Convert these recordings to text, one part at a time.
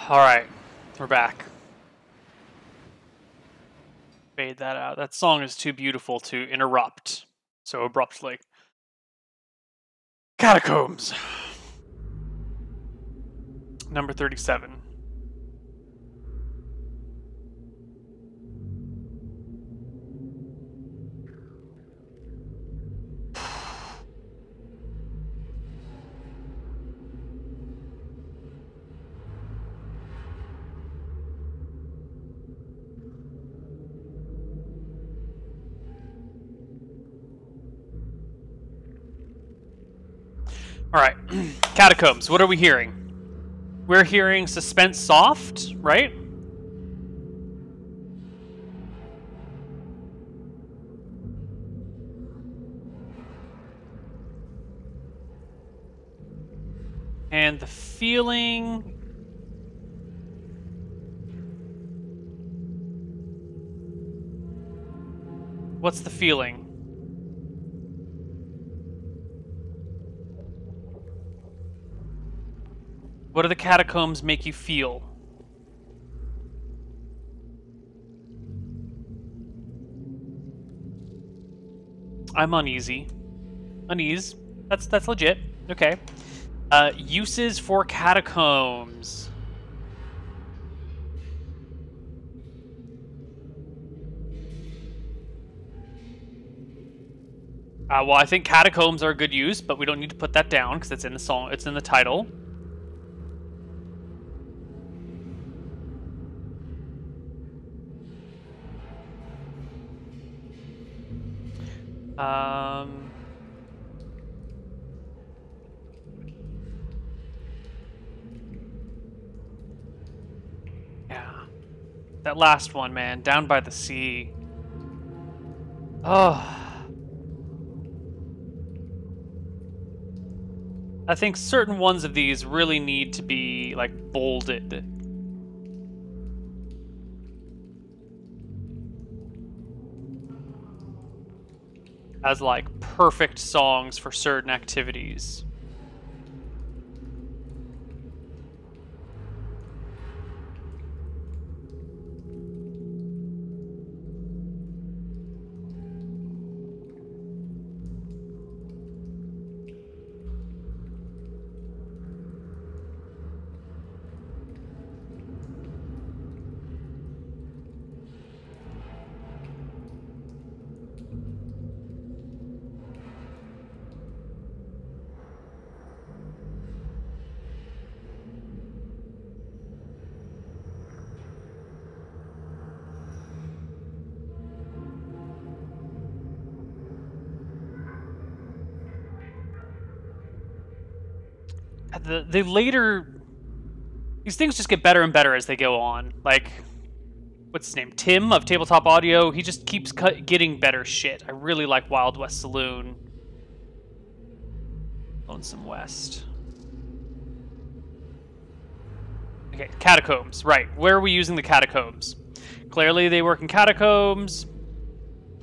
Alright, we're back. Fade that out. That song is too beautiful to interrupt so abruptly. Catacombs. Number 37. Alright, Catacombs, what are we hearing? We're hearing Suspense Soft, right? And the feeling... What's the feeling? What do the catacombs make you feel? I'm uneasy. Unease. That's legit. Okay. Uses for catacombs. Well, I think catacombs are a good use, but we don't need to put that down because it's in the song. It's in the title. Yeah. That last one, man. Down by the Sea. Oh. I think certain ones of these really need to be, like, bolded. As, like, perfect songs for certain activities. The later... These things just get better and better as they go on. Like, what's his name? Tim of Tabletop Audio. He just keeps getting better shit. I really like Wild West Saloon. Lonesome West. Okay, Catacombs. Right. Where are we using the Catacombs? Clearly they work in Catacombs.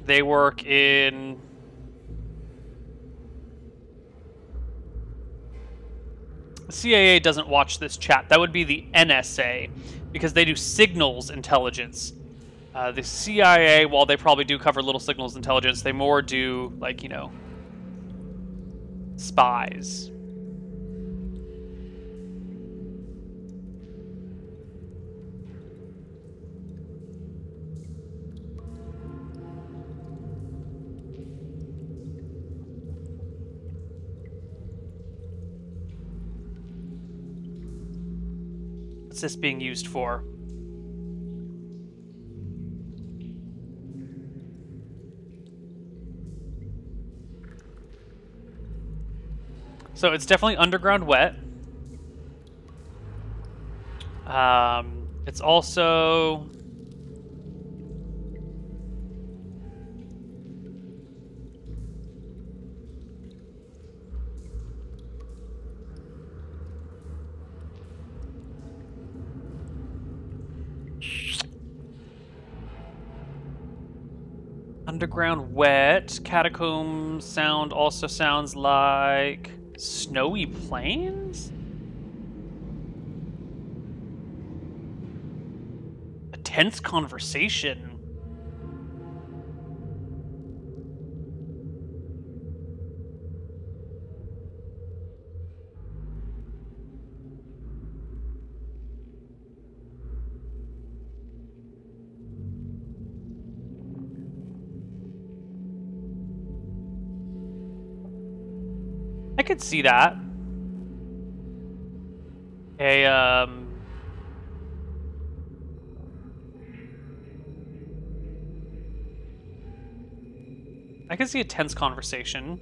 They work in... The CIA doesn't watch this chat. That would be the NSA, because they do signals intelligence. The CIA, while they probably do cover little signals intelligence, they more do, like, you know, spies. What's this being used for? So it's definitely underground wet. It's also... Underground wet. Catacomb sound also sounds like snowy plains? tense conversation. I could see that. I can see a tense conversation.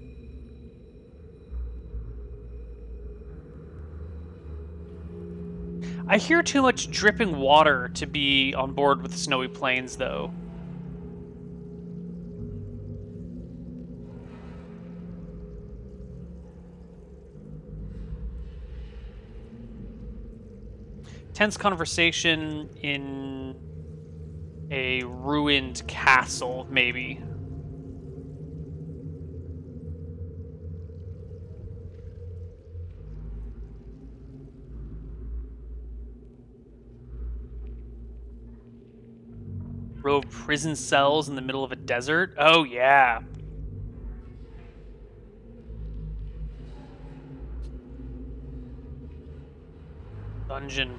I hear too much dripping water to be on board with the Snowy Plains, though. Tense conversation in a ruined castle, maybe. Row of prison cells in the middle of a desert? Oh, yeah. Dungeon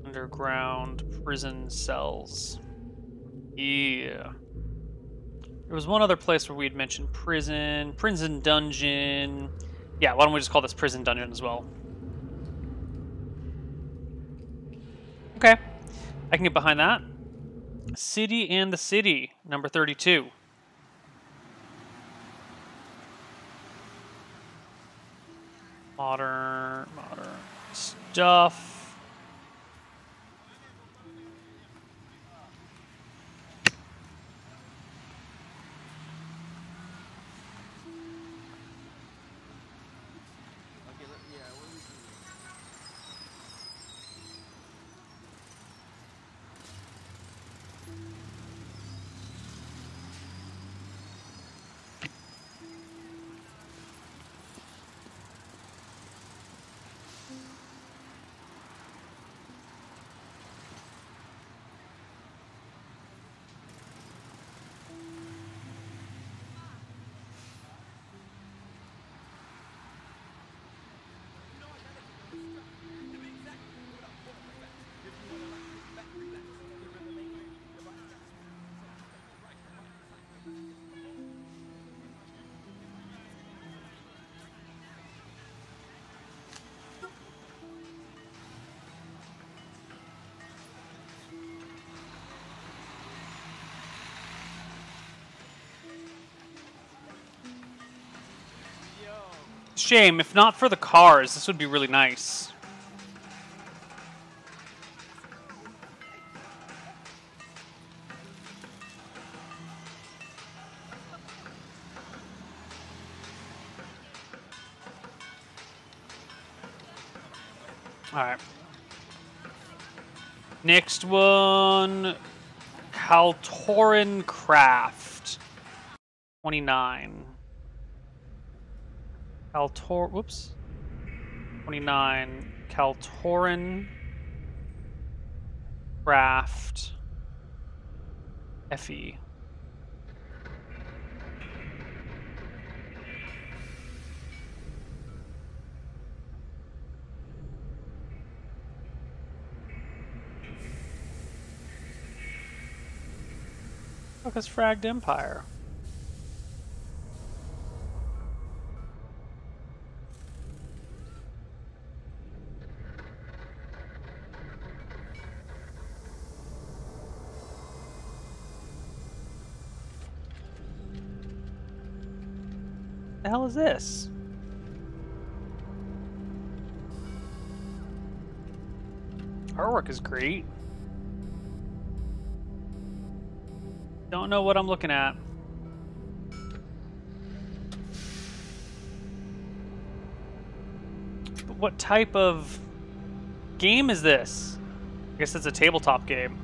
underground prison cells. Yeah. There was one other place where we'd mentioned prison dungeon. Yeah, why don't we just call this prison dungeon as well? Okay. I can get behind that. City and the City, number 32. Modern stuff. Shame, if not for the cars, this would be really nice. Alright. Next one, Kaltoran Craft. 29. Whoops. 29. Kaltoran Craft. FE. Fuck is Fragged Empire? The hell is this? Artwork is great. Don't know what I'm looking at. But what type of game is this? I guess it's a tabletop game.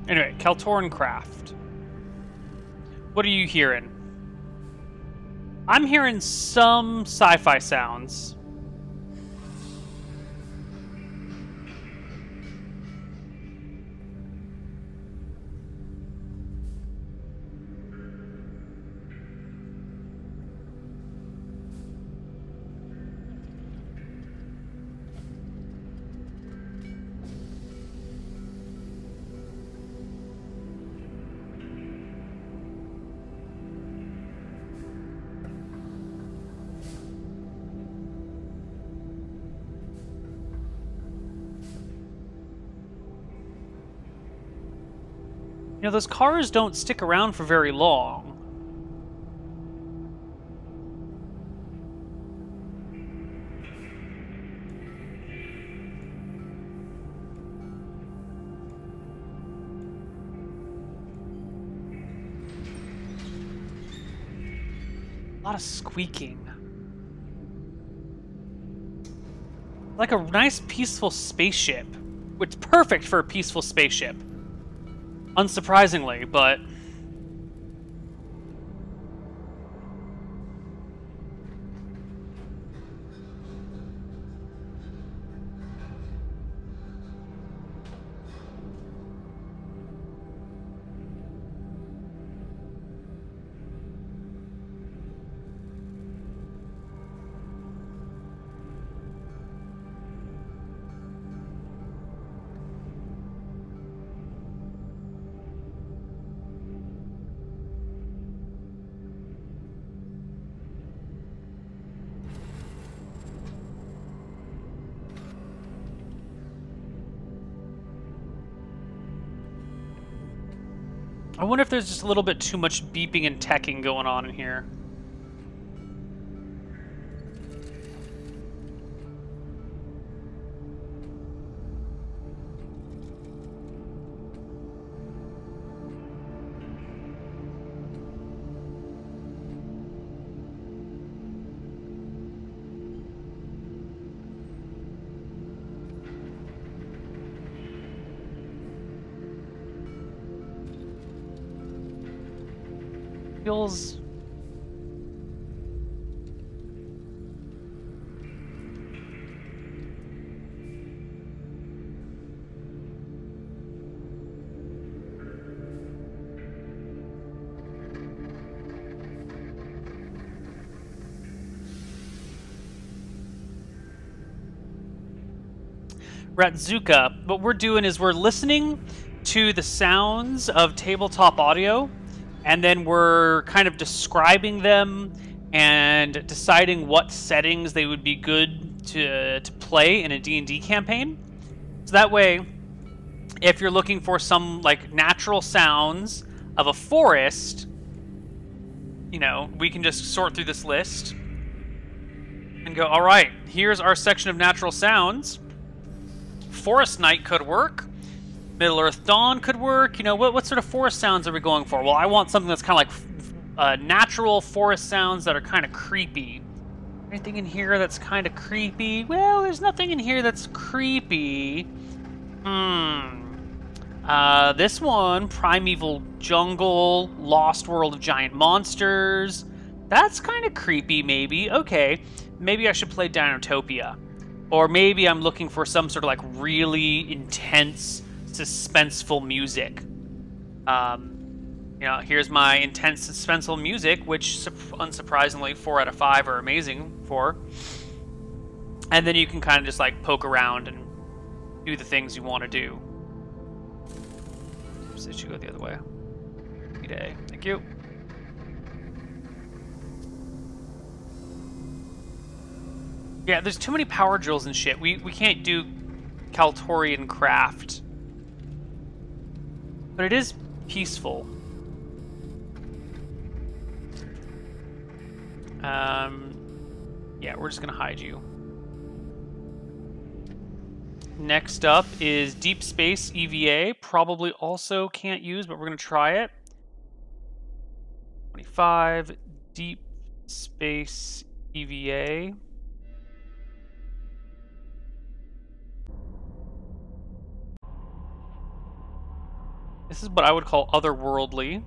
Anyway, Kaltoran Craft. What are you hearing? I'm hearing some sci-fi sounds. You know, those cars don't stick around for very long. A lot of squeaking. Like a nice peaceful spaceship. It's perfect for a peaceful spaceship. Unsurprisingly, but... I wonder if there's just a little bit too much beeping and teching going on in here. Feels... Ratzuka, what we're doing is we're listening to the sounds of tabletop audio, and then we're kind of describing them and deciding what settings they would be good to play in a D&D campaign. So that way, if you're looking for some like natural sounds of a forest, you know, we can just sort through this list and go, all right, here's our section of natural sounds. Forest Night could work. Middle-earth Dawn could work. You know, what sort of forest sounds are we going for? Well, I want something that's kind of like natural forest sounds that are kind of creepy. Anything in here that's kind of creepy? Well, there's nothing in here that's creepy. This one, Primeval Jungle, Lost World of Giant Monsters. That's kind of creepy, maybe. Okay, maybe I should play Dinotopia. Or maybe I'm looking for some sort of like really intense, suspenseful music. You know, here's my intense, suspenseful music, which unsurprisingly 4 out of 5 are amazing for. And then you can kind of just like poke around and do the things you want to do. So it should go the other way. Good day. Thank you. Yeah, there's too many power drills and shit. We can't do Kaltorian Craft. But it is peaceful. Yeah, we're just gonna hide you. Next up is Deep Space EVA. Probably also can't use, but we're gonna try it. 25, Deep Space EVA. This is what I would call otherworldly.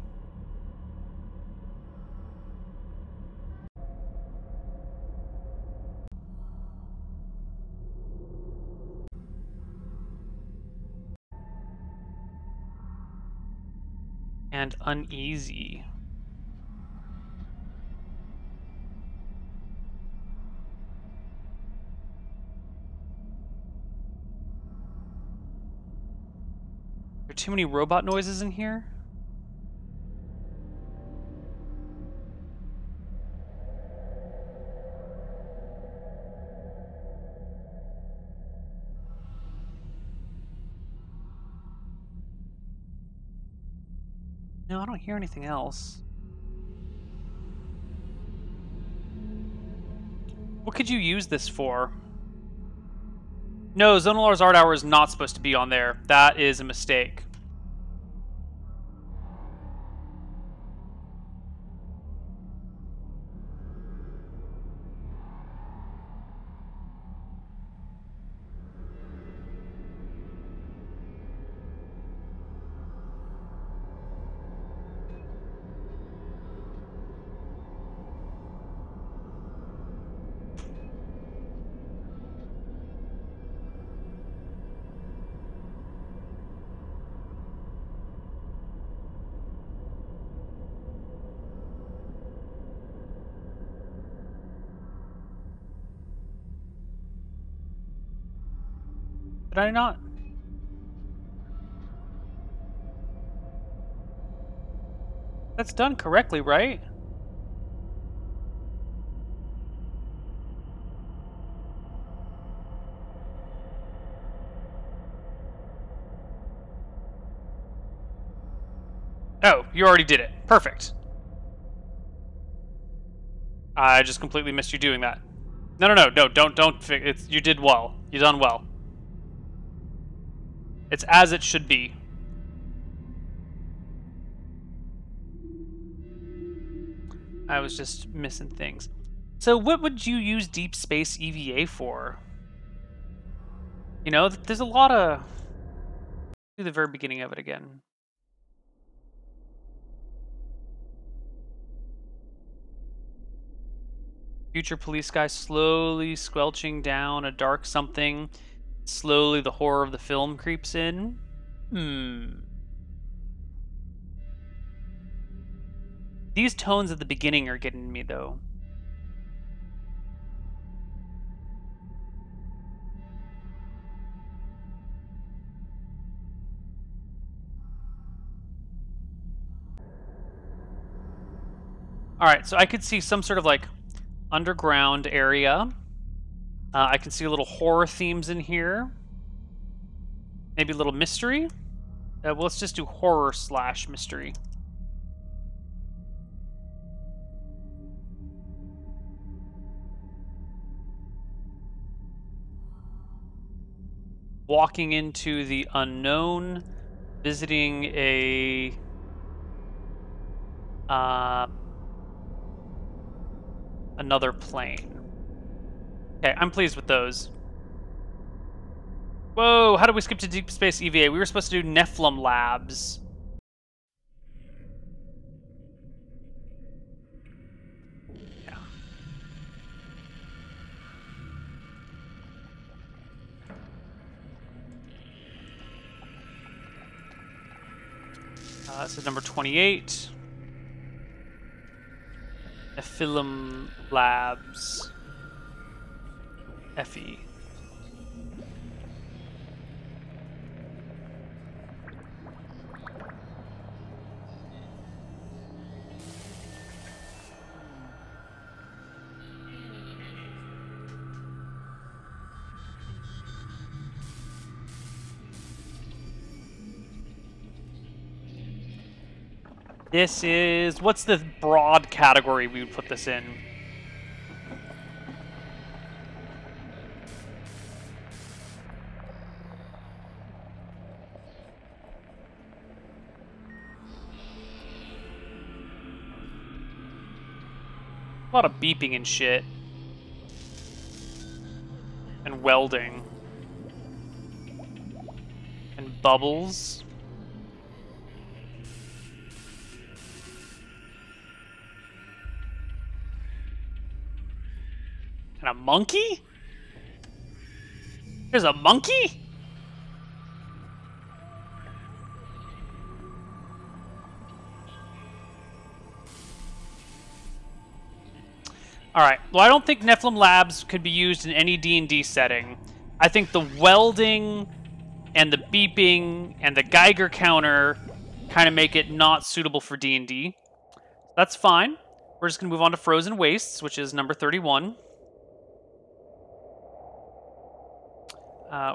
And uneasy. Are there too many robot noises in here? No, I don't hear anything else. What could you use this for? No, Zonalar's Art Hour is not supposed to be on there. That is a mistake. Did I not? That's done correctly, right? Oh, you already did it. Perfect. I just completely missed you doing that. No, don't. You did well. You done well. It's as it should be. I was just missing things. So what would you use Deep Space EVA for? You know, there's a lot of... Do the very beginning of it again. Future police guy slowly squelching down a dark something. Slowly the horror of the film creeps in. These tones at the beginning are getting me, though. Alright, so I could see some sort of, like, underground area. I can see a little horror themes in here. Maybe a little mystery. Well, let's just do horror / mystery. Walking into the unknown, visiting a another plane. Okay, I'm pleased with those. Whoa, how did we skip to Deep Space EVA? We were supposed to do Nephilim Labs. Yeah. This is number 28. Nephilim Labs. FE. This is... What's the broad category we would put this in? A lot of beeping and shit. And welding. And bubbles. monkey? There's a monkey? Alright, well I don't think Nephilim Labs could be used in any D&D setting. I think the welding and the beeping and the Geiger counter kind of make it not suitable for D&D. That's fine. We're just going to move on to Frozen Wastes, which is number 31.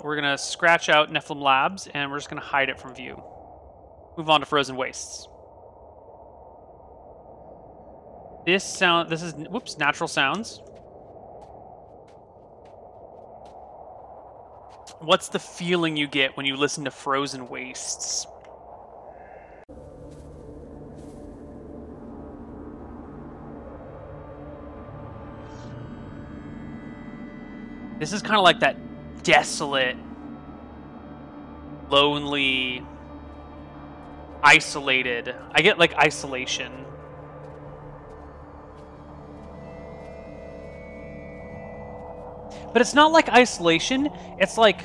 We're going to scratch out Nephilim Labs, and we're just going to hide it from view. Move on to Frozen Wastes. This is, whoops, natural sounds. What's the feeling you get when you listen to Frozen Wastes? This is kind of like that desolate, lonely, isolated. I get like isolation. But it's not like isolation, it's like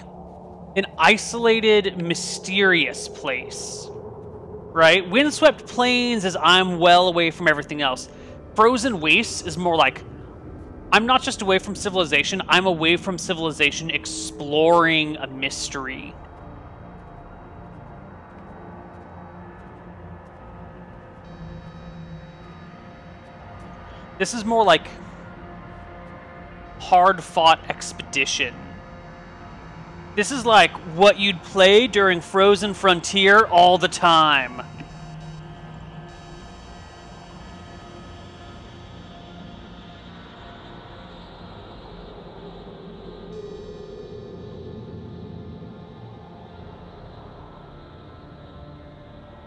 an isolated, mysterious place. Right? Windswept Plains is I'm well away from everything else. Frozen Wastes is more like I'm not just away from civilization, I'm away from civilization exploring a mystery. This is more like hard-fought expedition. This is like what you'd play during Frozen Frontier all the time.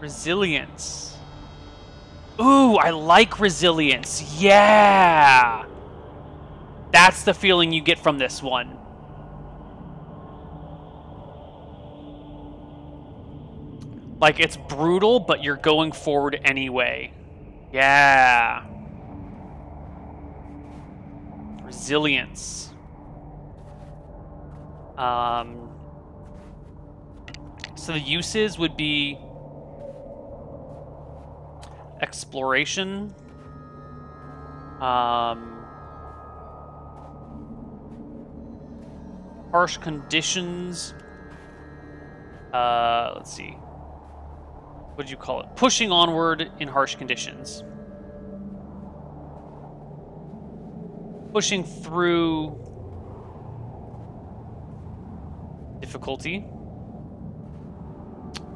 Resilience. Ooh, I like resilience. Yeah! That's the feeling you get from this one. Like, it's brutal, but you're going forward anyway. Yeah. Resilience. So the uses would be exploration, harsh conditions, let's see, what do you call it? Pushing onward in harsh conditions. Pushing through difficulty.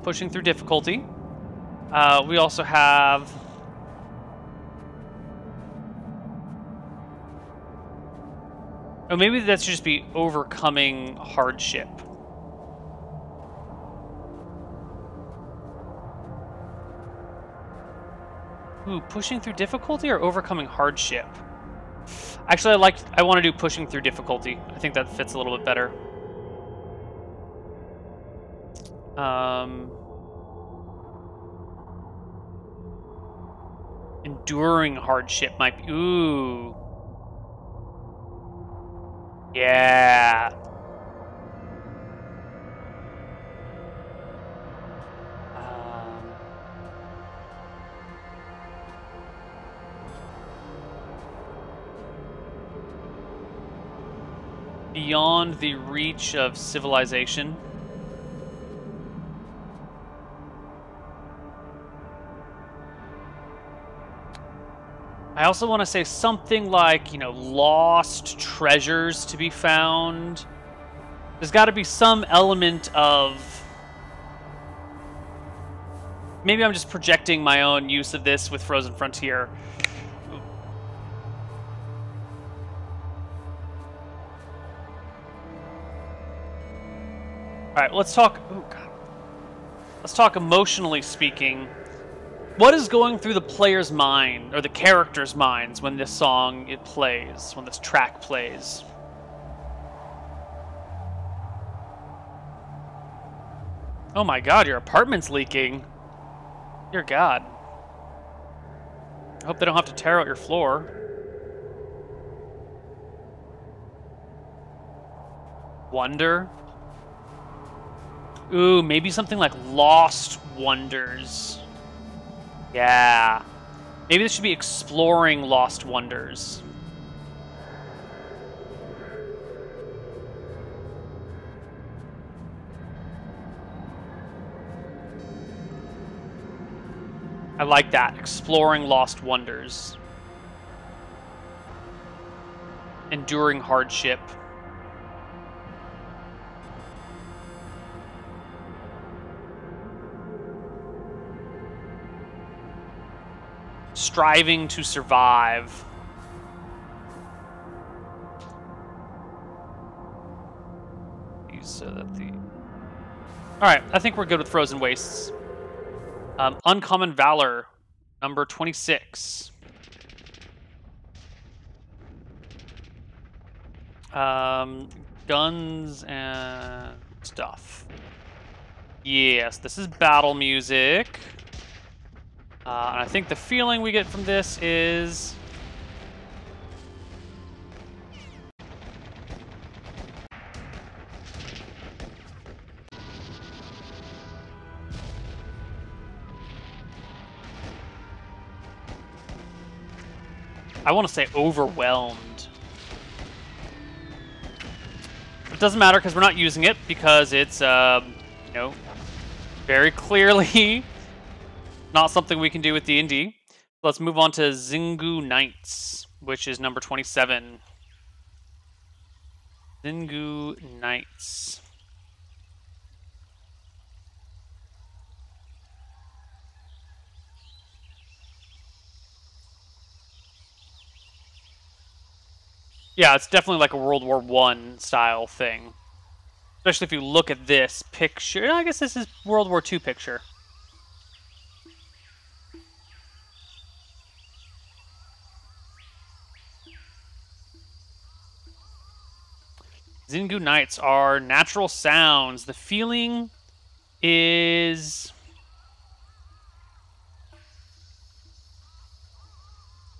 Pushing through difficulty. We also have oh, maybe that should just be overcoming hardship. Ooh, pushing through difficulty or overcoming hardship? Actually, I want to do pushing through difficulty. I think that fits a little bit better. Enduring hardship might be... Ooh. Yeah. Beyond the reach of civilization. I also want to say something like, you know, lost treasures to be found. There's got to be some element of... Maybe I'm just projecting my own use of this with Frozen Frontier. Alright, let's talk... Oh, God. Let's talk emotionally speaking. What is going through the player's mind, or the character's minds, when this song plays, when this track plays? Oh my God, your apartment's leaking. Dear God. I hope they don't have to tear out your floor. Wonder? Ooh, maybe something like Lost Wonders. Yeah. Maybe this should be Exploring Lost Wonders. I like that. Exploring Lost Wonders. Enduring Hardship. Striving to Survive. So that the... Alright, I think we're good with Frozen Wastes. Uncommon Valor, number 26. Guns and stuff. Yes, this is battle music. And I think the feeling we get from this is... I want to say overwhelmed. It doesn't matter because we're not using it because it's, you know, very clearly not something we can do with D&D. Let's move on to Xingu Knights, which is number 27. Xingu Knights. Yeah, it's definitely like a World War I style thing. Especially if you look at this picture. I guess this is World War II picture. Xingu Knights are natural sounds. The feeling is...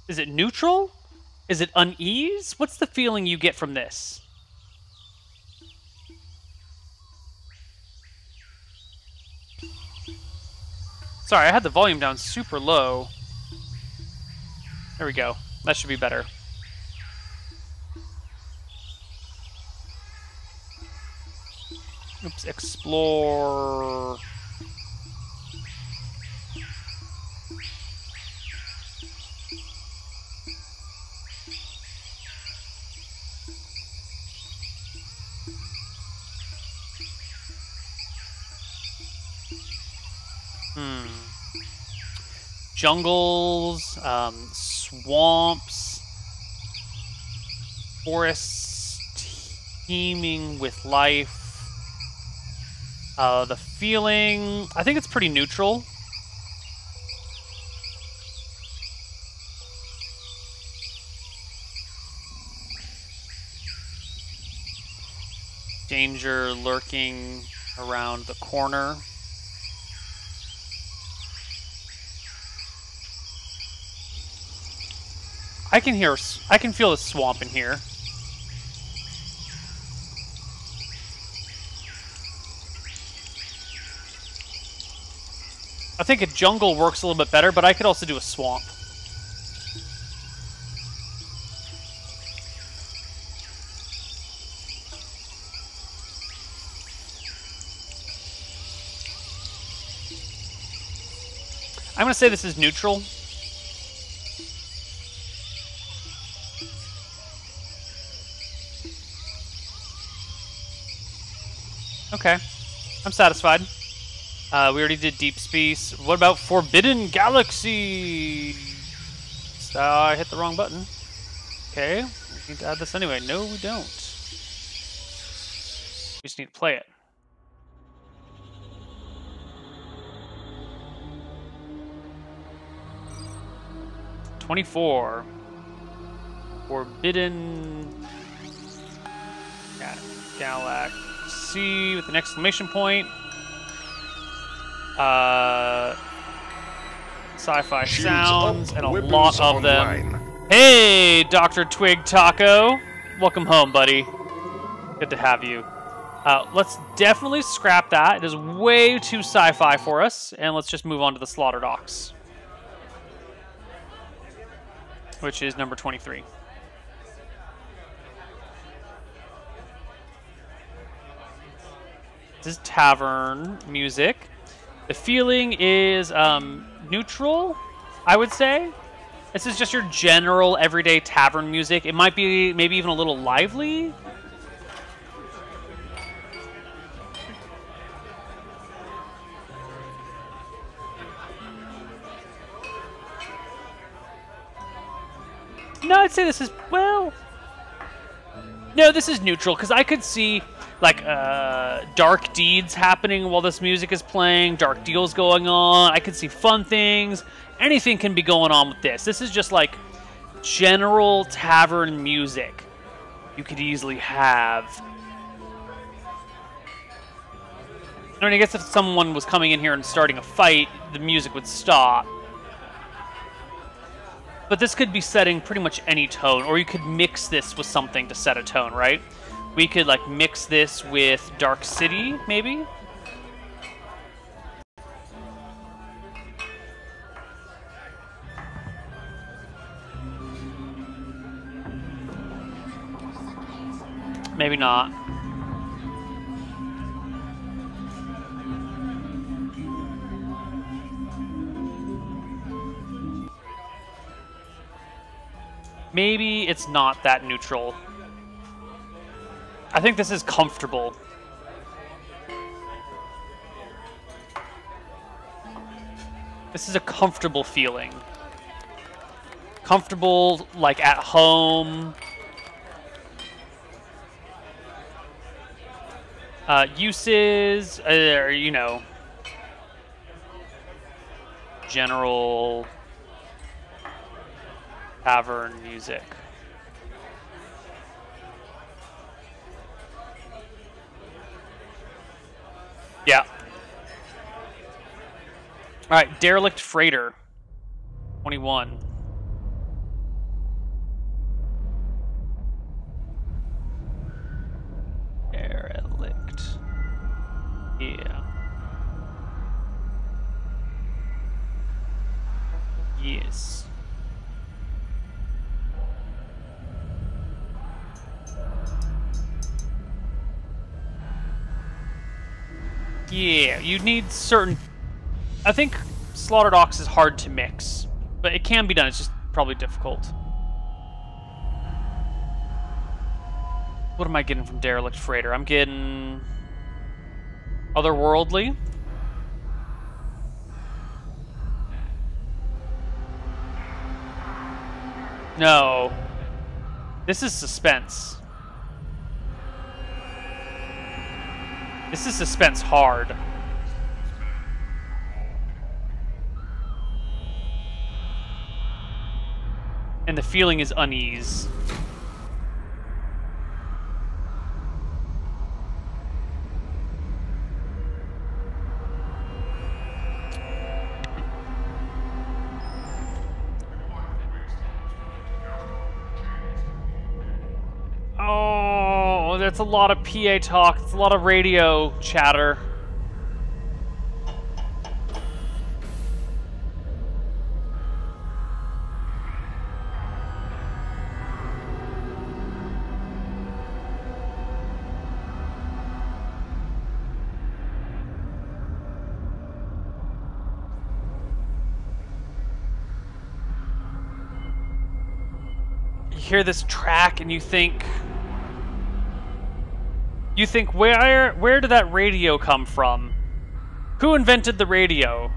Is it neutral? Is it unease? What's the feeling you get from this? Sorry, I had the volume down super low. There we go. That should be better. Oops, explore... Jungles, swamps, forests teeming with life. The feeling, I think it's pretty neutral. Danger lurking around the corner. I can feel a swamp in here. I think a jungle works a little bit better, but I could also do a swamp. I'm going to say this is neutral. Okay, I'm satisfied. We already did Deep Space. What about Forbidden Galaxy? I hit the wrong button. Okay, we need to add this anyway. No, we don't. We just need to play it. '24. Forbidden Galaxy with an exclamation point. Sci-fi sounds and a lot of them. Hey, Dr. Twig Taco. Welcome home, buddy. Good to have you. Let's definitely scrap that. It is way too sci-fi for us. And let's just move on to the Slaughter Docks, which is number 23. This is tavern music. The feeling is neutral, I would say. This is just your general everyday tavern music. It might be maybe even a little lively. No, I'd say this is, well, no, this is neutral, because I could see, like, dark deeds happening while this music is playing, dark deals going on. I could see fun things. Anything can be going on with this. This is just, like, general tavern music you could easily have. I mean, I guess if someone was coming in here and starting a fight, the music would stop. But this could be setting pretty much any tone, or you could mix this with something to set a tone, right? We could, like, mix this with Dark City, maybe? Maybe not. Maybe it's not that neutral. I think this is comfortable. This is a comfortable feeling. Comfortable, like, at home. Uses, you know, general tavern music. Yeah. All right, Derelict Freighter, 21. Derelict. Yeah. Yes. Yeah, you need certain... I think Slaughter Docks is hard to mix, but it can be done. It's just probably difficult. What am I getting from Derelict Freighter? I'm getting... Otherworldly. No. This is suspense. This is suspense hard. And the feeling is unease. Oh, that's a lot of PA talk. It's a lot of radio chatter. You hear this track and you think where did that radio come from? Who invented the radio?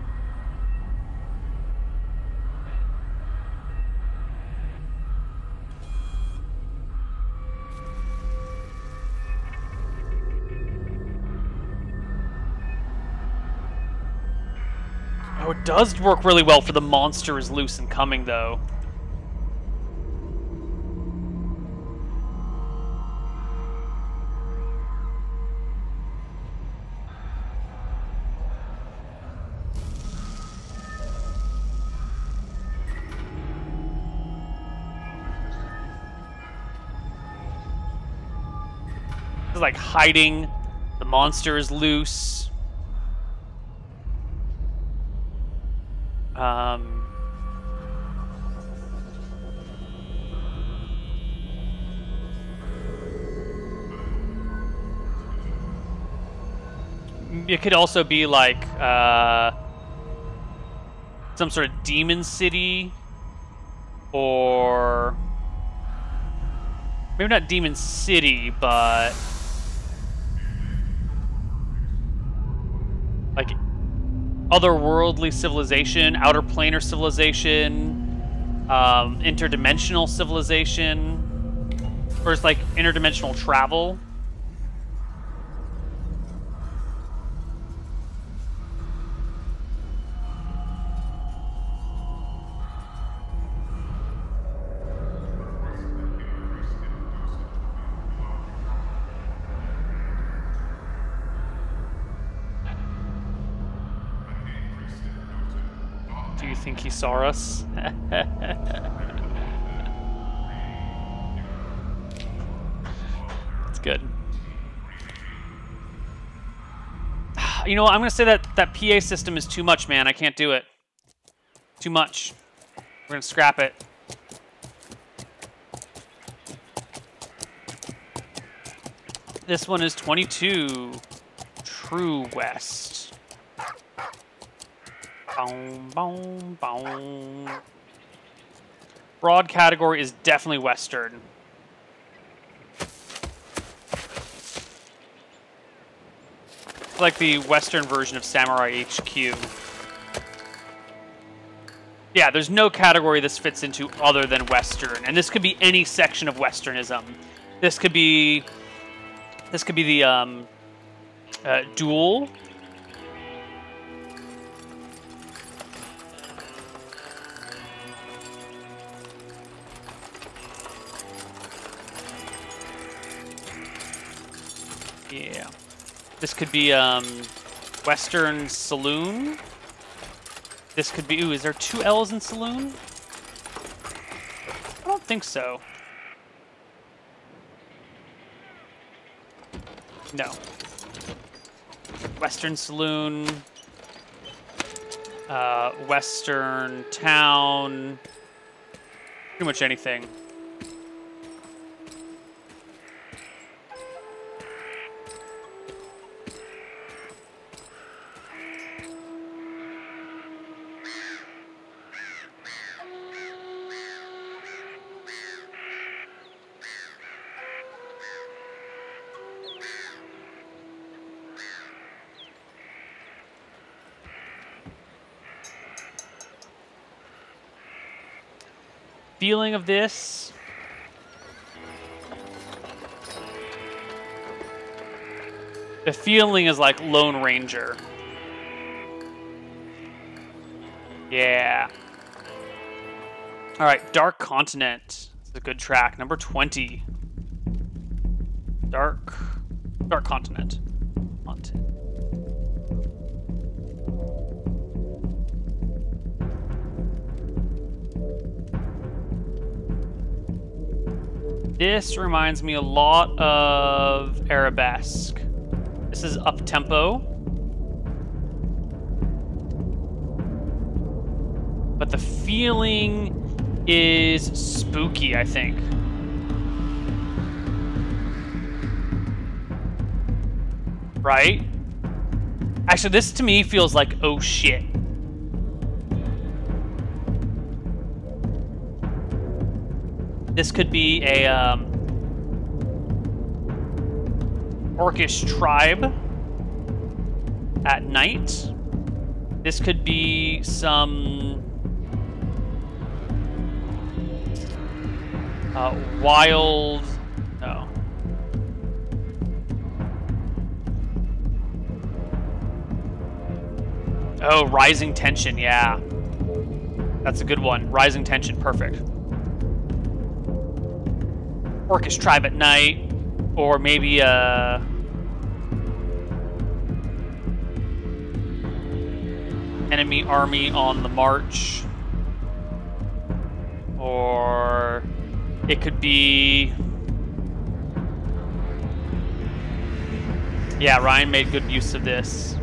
Oh, it does work really well for the monster is loose and coming, though. Like hiding monster is loose. It could also be like some sort of demon city, or maybe not demon city, but like otherworldly civilization, outer planar civilization, interdimensional civilization, or it's like interdimensional travel. Do you think he saw us? It's good. You know, I'm gonna say that PA system is too much, man. I can't do it. Too much. We're gonna scrap it. This one is 22. True West. Boom, boom, boom. Broad category is definitely Western. It's like the Western version of Samurai HQ. Yeah, there's no category this fits into other than Western, and this could be any section of Westernism. This could be the duel. Yeah. This could be Western Saloon. This could be, ooh, is there 2 L's in Saloon? I don't think so. No. Western Saloon. Western Town. Pretty much anything. Feeling of this. The feeling is like Lone Ranger. Yeah. All right, Dark Continent. It's a good track. Number 20. Dark Continent. This reminds me a lot of Arabesque. This is up-tempo. But the feeling is spooky, I think. Right? Actually, this to me feels like, oh shit. This could be a orcish tribe at night. This could be some wild. No. Oh, Rising Tension. Yeah, that's a good one. Rising Tension. Perfect. Orcish tribe at night, or maybe enemy army on the march, or it could be Yeah, Ryan made good use of this.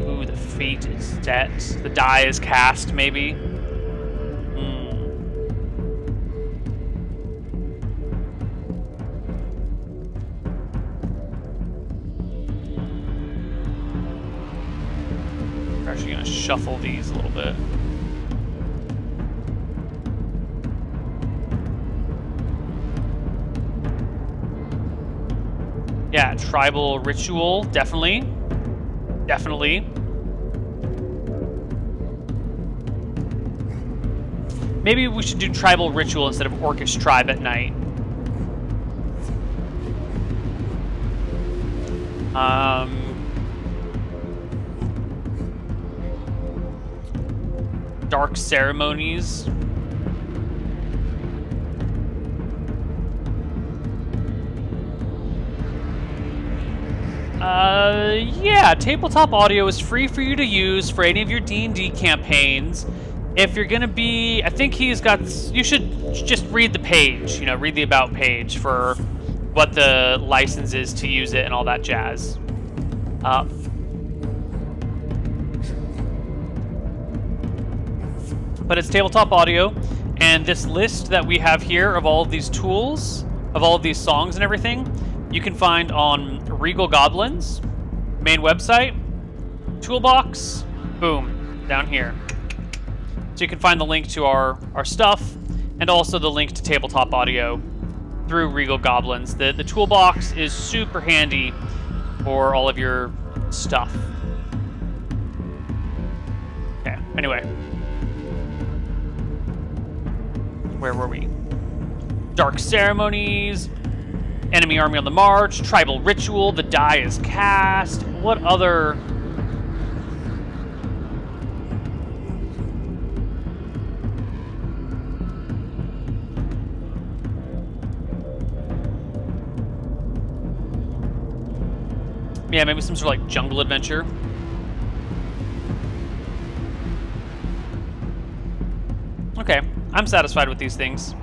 Ooh, the fate is set. The die is cast, maybe. We're actually gonna shuffle these a little bit. Yeah, tribal ritual, definitely. Definitely. Maybe we should do tribal ritual instead of Orcish tribe at night. Dark ceremonies. Yeah, tabletop audio is free for you to use for any of your D&D campaigns. If you're gonna be, I think he's got, you should just read the page, you know, read the about page for what the license is to use it and all that jazz. But it's tabletop audio, and this list that we have here of all of these tools, of all of these songs and everything, you can find on Regal Goblins, main website, toolbox, boom, down here. So you can find the link to our stuff, and also the link to tabletop audio through Regal Goblins. The toolbox is super handy for all of your stuff. Okay, anyway. Where were we? Dark ceremonies, enemy army on the march, tribal ritual, the die is cast. What other... Yeah, maybe some sort of like jungle adventure. Okay, I'm satisfied with these things.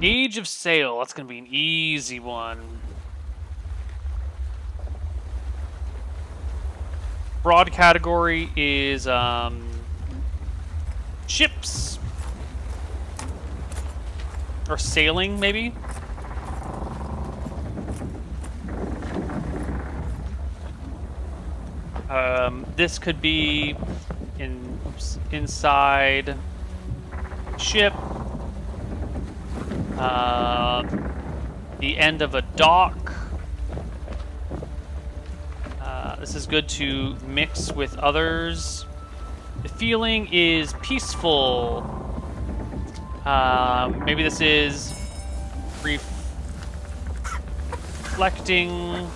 Age of Sail, that's gonna be an easy one. Broad category is ships. Or sailing, maybe? This could be inside ship, the end of a dock. This is good to mix with others. The feeling is peaceful. Maybe this is reflecting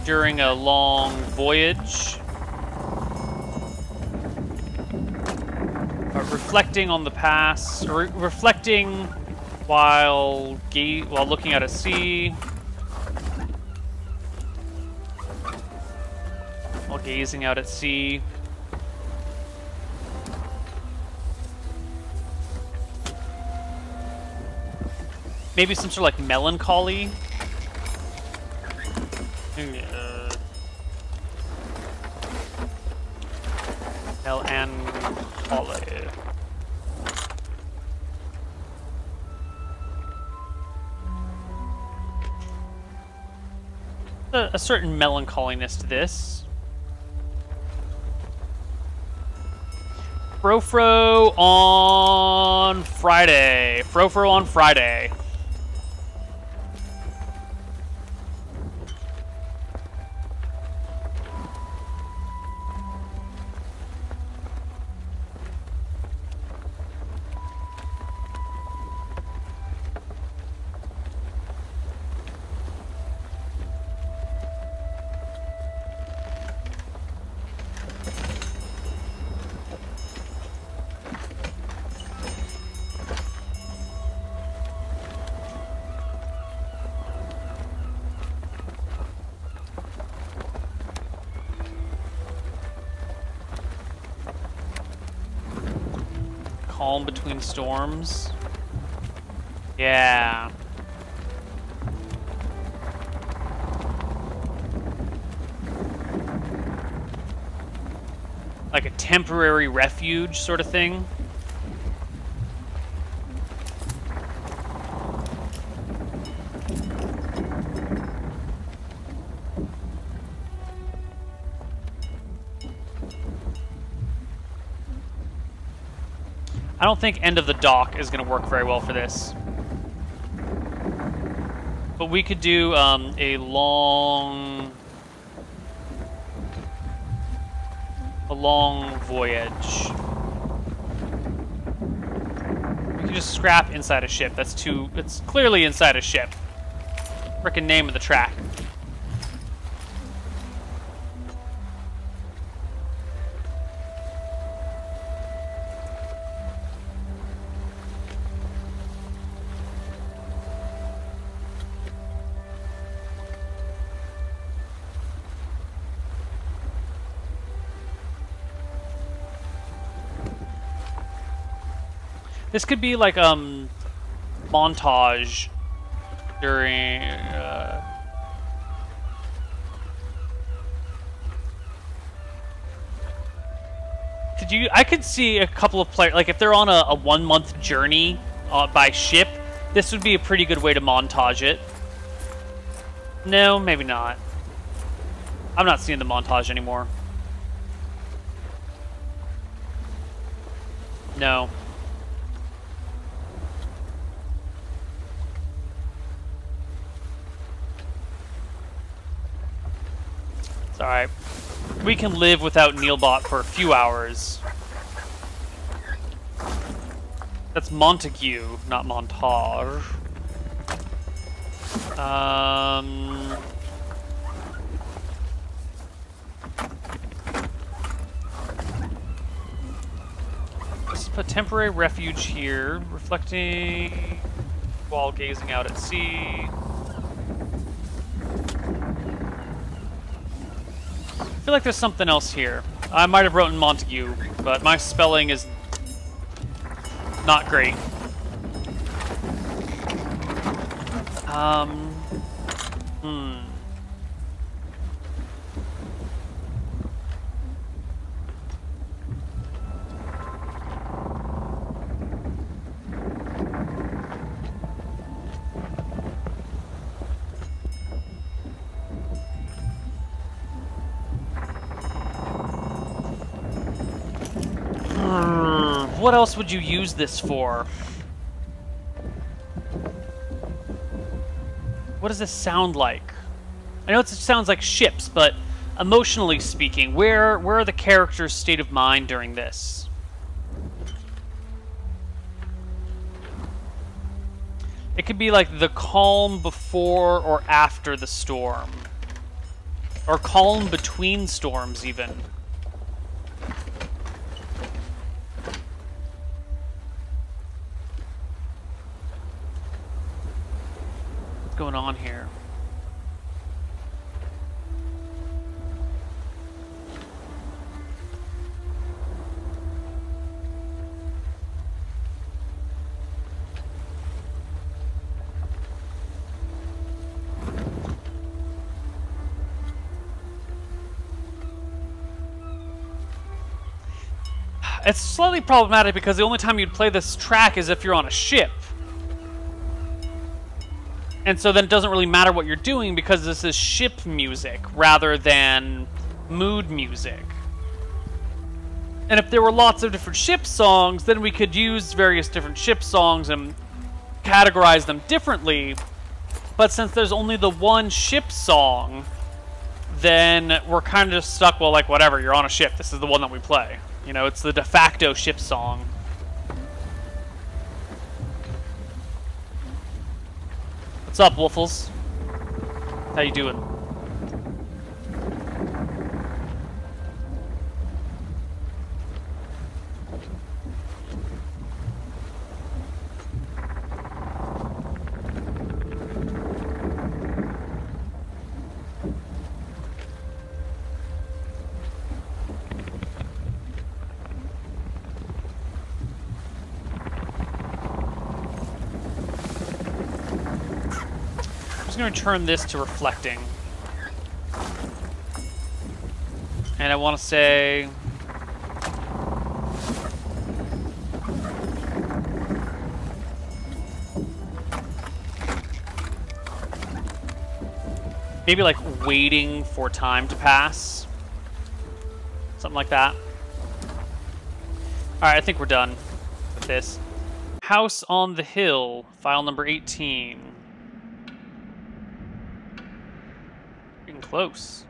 during a long voyage. Reflecting on the past, reflecting while looking at a sea, while gazing out at sea. Maybe some sort of like melancholy. Melancholy. A certain melancholiness to this. Frofro on Friday. Frofro on Friday. calm between storms. Yeah. Like a temporary refuge sort of thing. I don't think End of the Dock is going to work very well for this. But we could do a long voyage. We can just scrap inside a ship. That's too... It's clearly inside a ship. Frickin' name of the track. This could be like montage during I could see a couple of players, like if they're on a 1 month journey by ship, this would be a pretty good way to montage it. No, maybe not. I'm not seeing the montage anymore. No. It's alright. We can live without Neilbot for a few hours. That's Montague, not Montage. Let's put temporary refuge here, reflecting while gazing out at sea. I feel like there's something else here. I might have written Montague, but my spelling is not great. What else would you use this for? What does this sound like? I know it sounds like ships, but emotionally speaking, where are the characters' state of mind during this? It could be like the calm before or after the storm. Or calm between storms, even. Going on here? It's slightly problematic because the only time you'd play this track is if you're on a ship. And so then it doesn't really matter what you're doing because this is ship music rather than mood music. And if there were lots of different ship songs, then we could use various different ship songs and categorize them differently. But since there's only the one ship song, then we're kind of just stuck, well, like, whatever, you're on a ship. This is the one that we play. You know, it's the de facto ship song. What's up, Woofles? How you doing? going to turn this to reflecting. And I want to say... maybe like waiting for time to pass. Something like that. Alright, I think we're done with this. House on the Hill, file number 18. Getting close.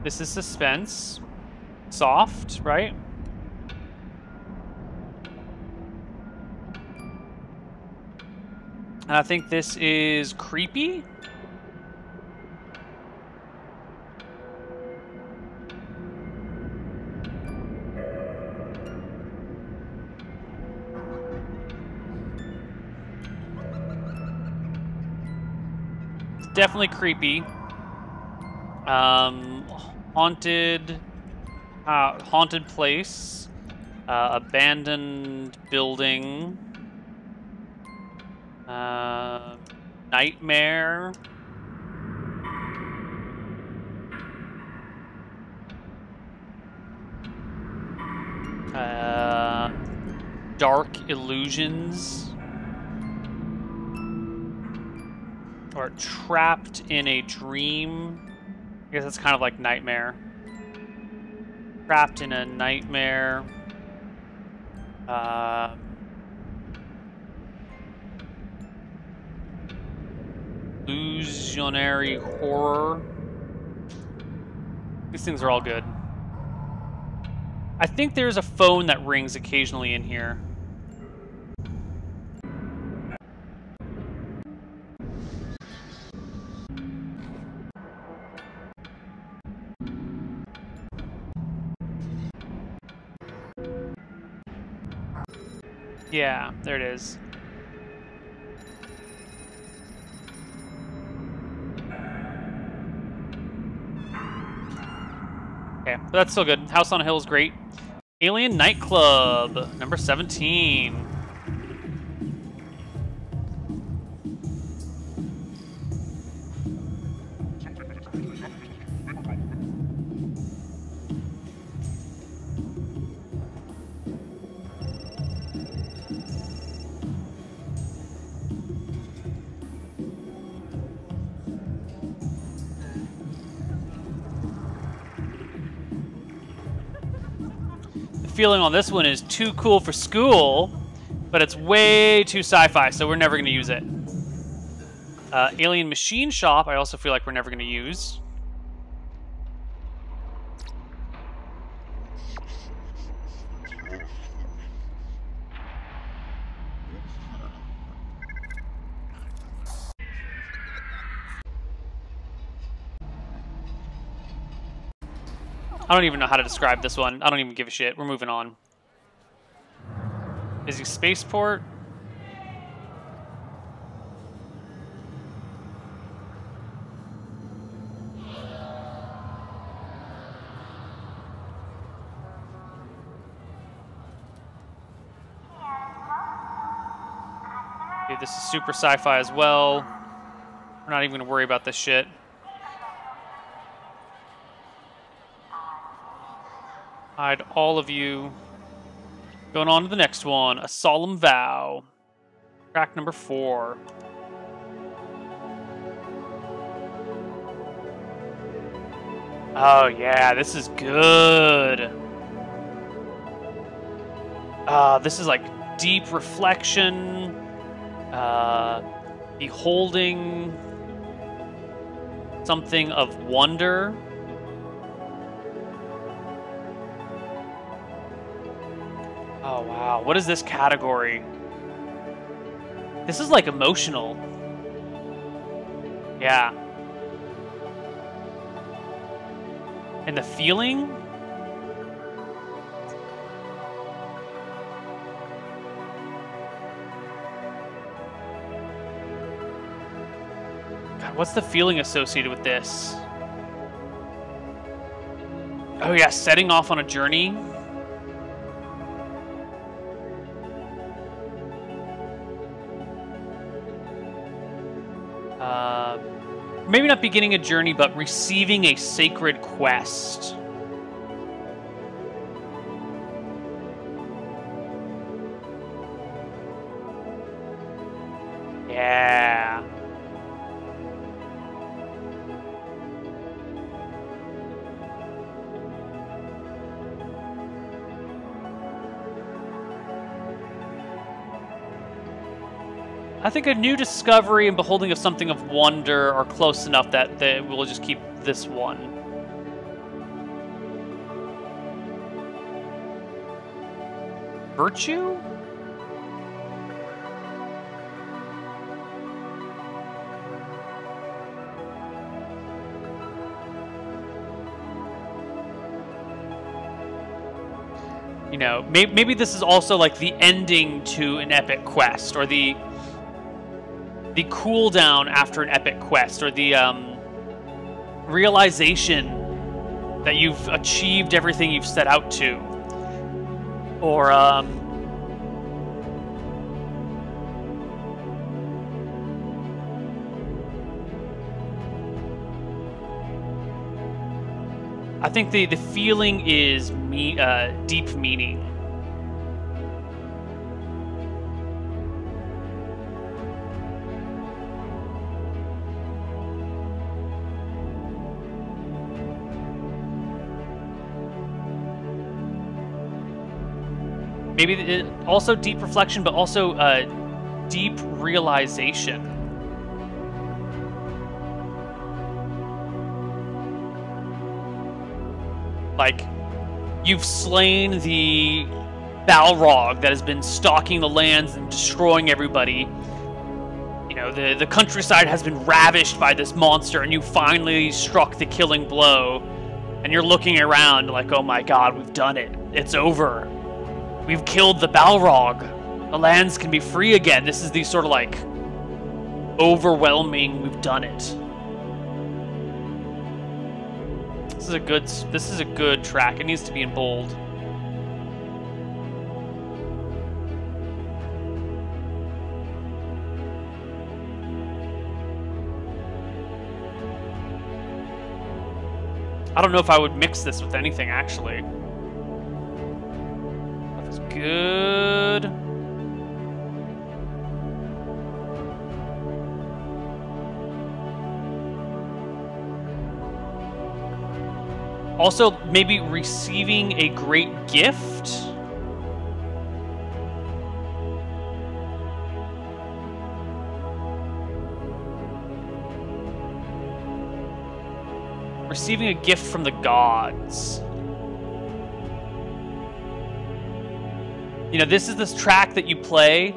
This is suspense. Soft, right? And I think this is creepy. It's definitely creepy. Haunted place, abandoned building, nightmare, dark illusions, or trapped in a dream. I guess it's kind of like nightmare. Trapped in a nightmare. Illusionary horror. These things are all good. I think there's a phone that rings occasionally in here. Yeah, there it is. Okay, but that's still good. House on a Hill is great. Alien Nightclub, number 17. Feeling on this one is too cool for school, but it's way too sci-fi, so we're never going to use it. Alien Machine Shop, I also feel like we're never going to use. I don't even know how to describe this one. I don't even give a shit. We're moving on. Busy spaceport. Dude, this is super sci-fi as well. We're not even going to worry about this shit. Hide all of you. Going on to the next one. A Solemn Vow. Track number 4. Oh yeah, this is good. This is like deep reflection. Beholding something of wonder. Oh, wow. What is this category? This is, like, emotional. Yeah. And the feeling? God, What's the feeling associated with this? Oh yeah, setting off on a journey. Maybe not beginning a journey, but receiving a sacred quest. Yeah. I think a new discovery and beholding of something of wonder are close enough that we'll just keep this one. Virtue? You know, maybe this is also like the ending to an epic quest, or the cooldown after an epic quest, or the realization that you've achieved everything you've set out to, or I think the feeling is deep meaning. Maybe also deep reflection, but also deep realization. Like, you've slain the Balrog that has been stalking the lands and destroying everybody. You know, the countryside has been ravished by this monster, and you finally struck the killing blow. And you're looking around like, oh my god, we've done it. It's over. We've killed the Balrog. The lands can be free again. This is the sort of like overwhelming, we've done it. This is a good track. It needs to be in bold. I don't know if I would mix this with anything, actually. That's good. Also, maybe receiving a great gift. Receiving a gift from the gods. You know, this is this track that you play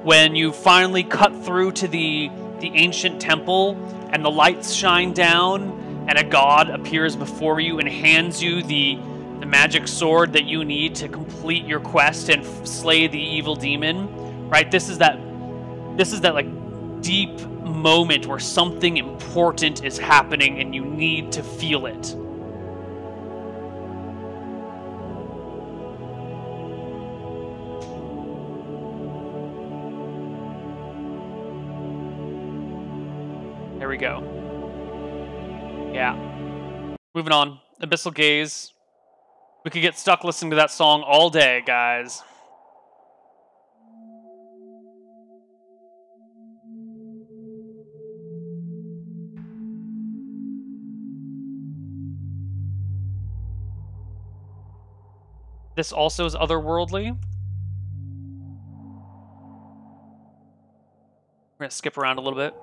when you finally cut through to the ancient temple and the lights shine down and a god appears before you and hands you the magic sword that you need to complete your quest and slay the evil demon. Right? This is that like deep moment where something important is happening and you need to feel it. There we go. Yeah. Moving on. Abyssal Gaze. We could get stuck listening to that song all day, guys. This also is otherworldly. We're going to skip around a little bit.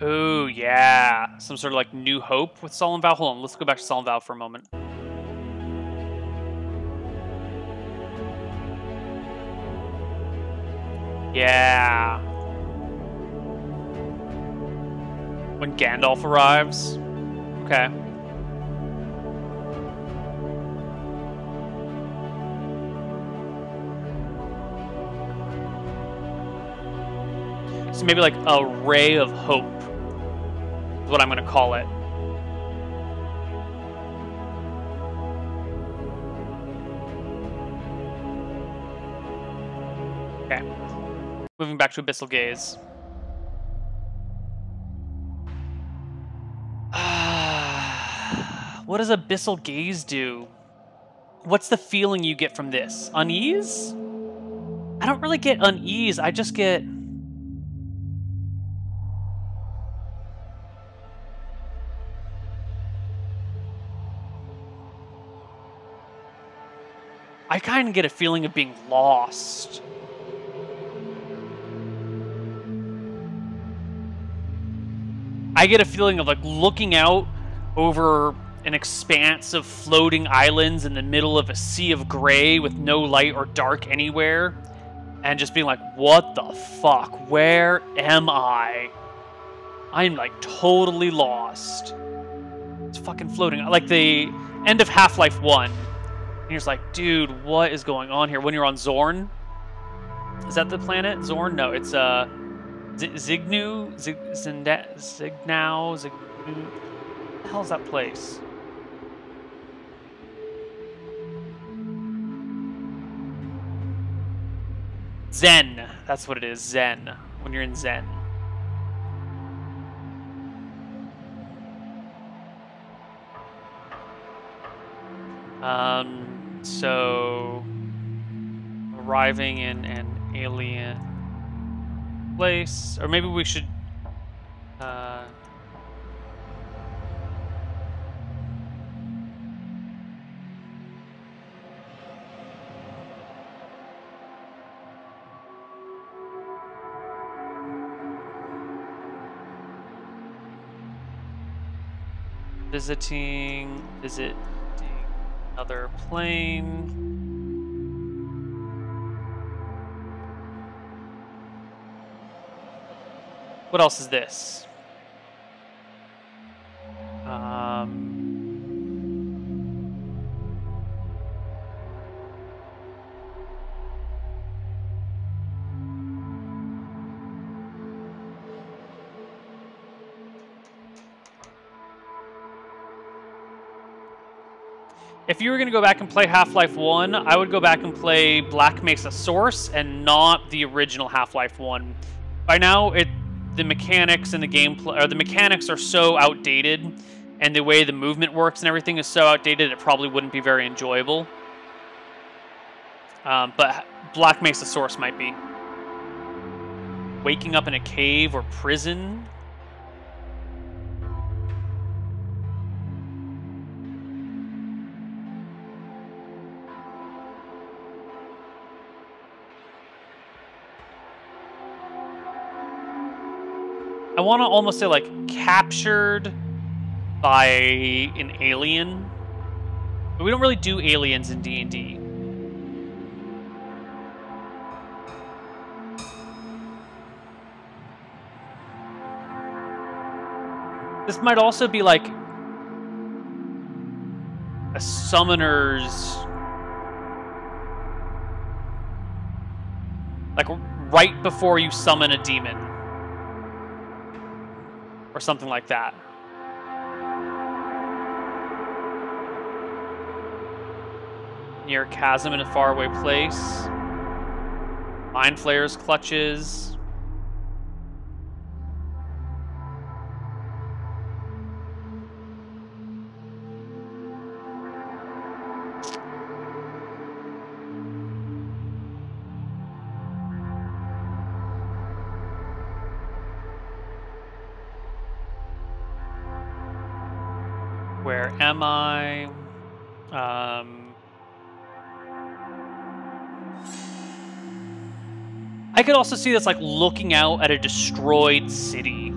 Oh, yeah. Some sort of like New Hope with Solemn Vow. Hold on, let's go back to Solemn Vow for a moment. Yeah. When Gandalf arrives. Okay. So maybe like a ray of hope is what I'm going to call it. Okay. Moving back to Abyssal Gaze. What does Abyssal Gaze do? What's the feeling you get from this? Unease? I don't really get unease. I just get... I kind of get a feeling of being lost. I get a feeling of like looking out over an expanse of floating islands in the middle of a sea of gray with no light or dark anywhere, and just being like, what the fuck? Where am I? I'm like totally lost. It's fucking floating. Like the end of Half-Life 1. And you're just like, dude, what is going on here? When you're on Zorn? Is that the planet? Zorn? No, it's Zignu? Zignau? What the hell is that place? Zen. That's what it is. Zen. When you're in Zen. So arriving in an alien place, or maybe we should visiting another plane. What else is this? If you were going to go back and play Half-Life 1, I would go back and play Black Mesa Source and not the original Half-Life 1. By now, the mechanics and the gameplay, or the mechanics are so outdated, and the way the movement works and everything is so outdated, it probably wouldn't be very enjoyable. But Black Mesa Source might be. Waking up in a cave or prison. I want to almost say, like, captured by an alien. But we don't really do aliens in D&D. This might also be, like, a summoner's... like, right before you summon a demon. Or something like that. Near a chasm in a faraway place. Mind Flayer's clutches. Where am I? I could also see this like looking out at a destroyed city.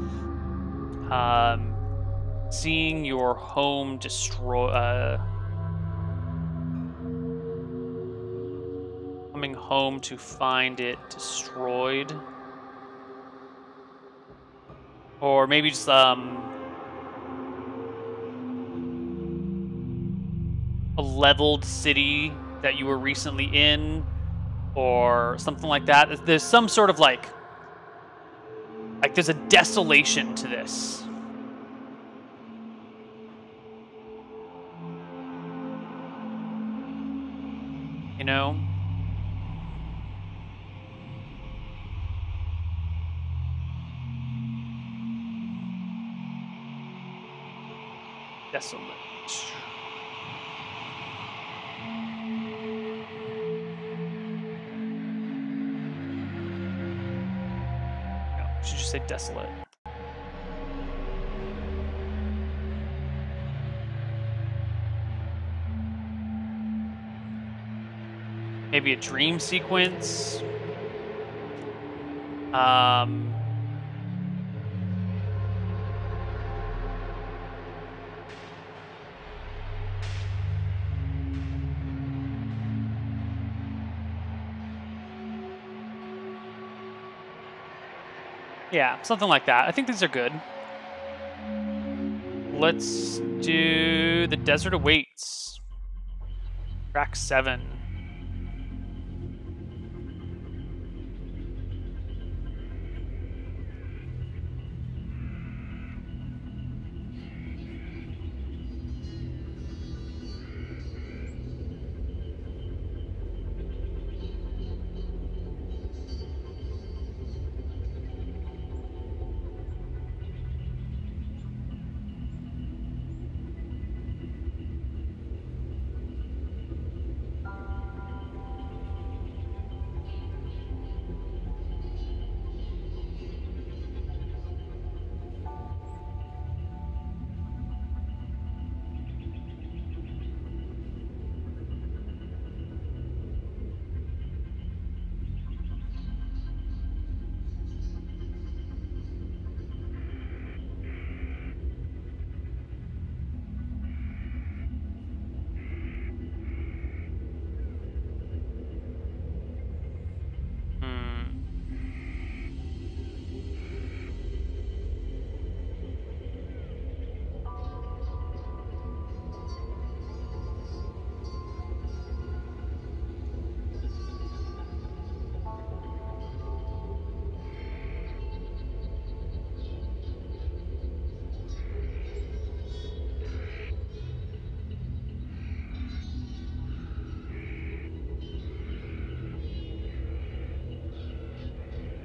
Seeing your home destroy. Coming home to find it destroyed. Or maybe just a leveled city that you were recently in, or something like that. There's some sort of like there's a desolation to this. You know? Desolate. No, should just say desolate. Maybe a dream sequence. Yeah, something like that. I think these are good. Let's do The Desert Awaits. Track 7.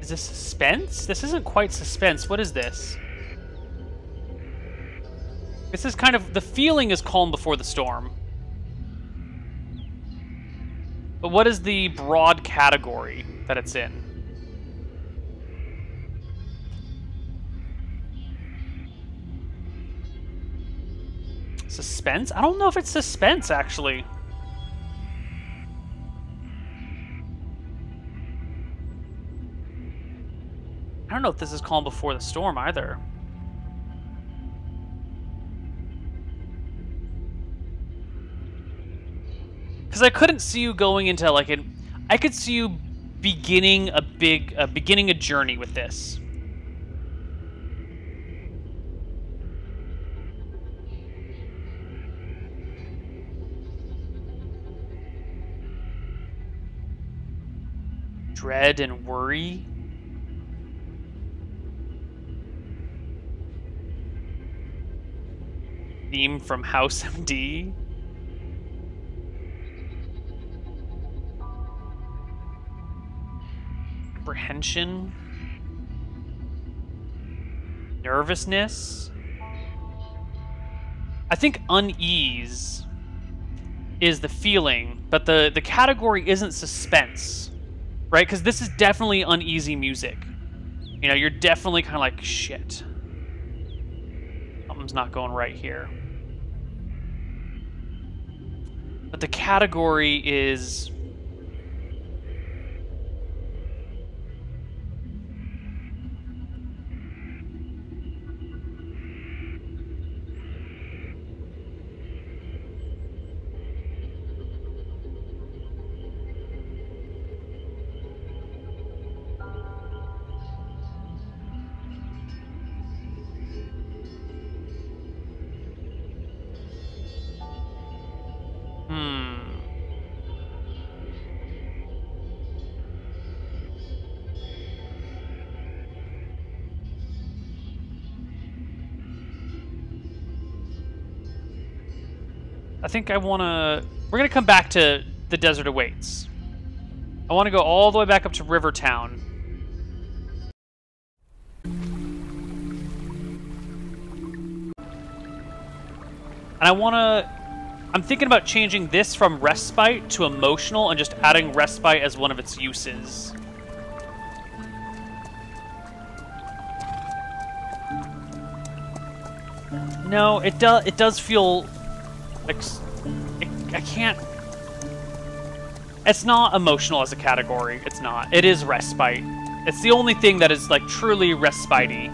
Is this suspense? This isn't quite suspense. What is this? This is kind of... The feeling is calm before the storm. But what is the broad category that it's in? Suspense? I don't know if it's suspense, actually. I don't know if this is Calm Before the Storm either. Because I couldn't see you going into like an... I could see you beginning a journey with this. Dread and worry. Theme from House MD. Apprehension. Nervousness. I think unease is the feeling, but the category isn't suspense, right? Because this is definitely uneasy music. You know, you're definitely kind of like, shit. Something's not going right here. But the category is... I think I want to... We're going to come back to The Desert Awaits. I want to go all the way back up to Rivertown. And I want to... I'm thinking about changing this from Respite to Emotional and just adding Respite as one of its uses. No, it does feel like I can't. It's not Emotional as a category. It's not. It is Respite. It's the only thing that is like truly respite-y.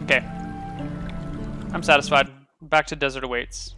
Okay. I'm satisfied. Back to Desert Awaits.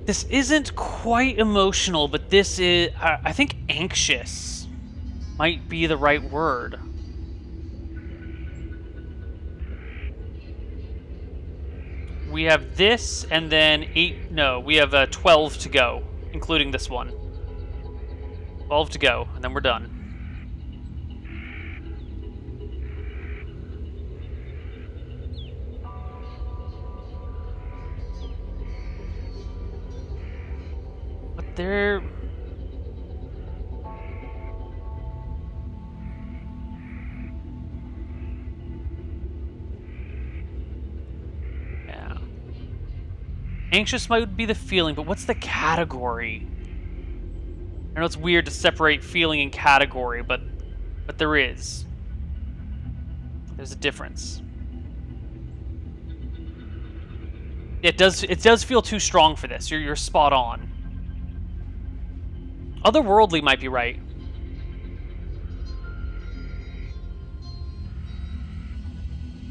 This isn't quite emotional, but this is, I think anxious might be the right word. We have this, and then we have 12 to go, including this one. 12 to go, and then we're done. They're... Yeah. Anxious might be the feeling, but what's the category? I know it's weird to separate feeling and category, but there is. There's a difference. It does feel too strong for this. You're spot on. Otherworldly might be right.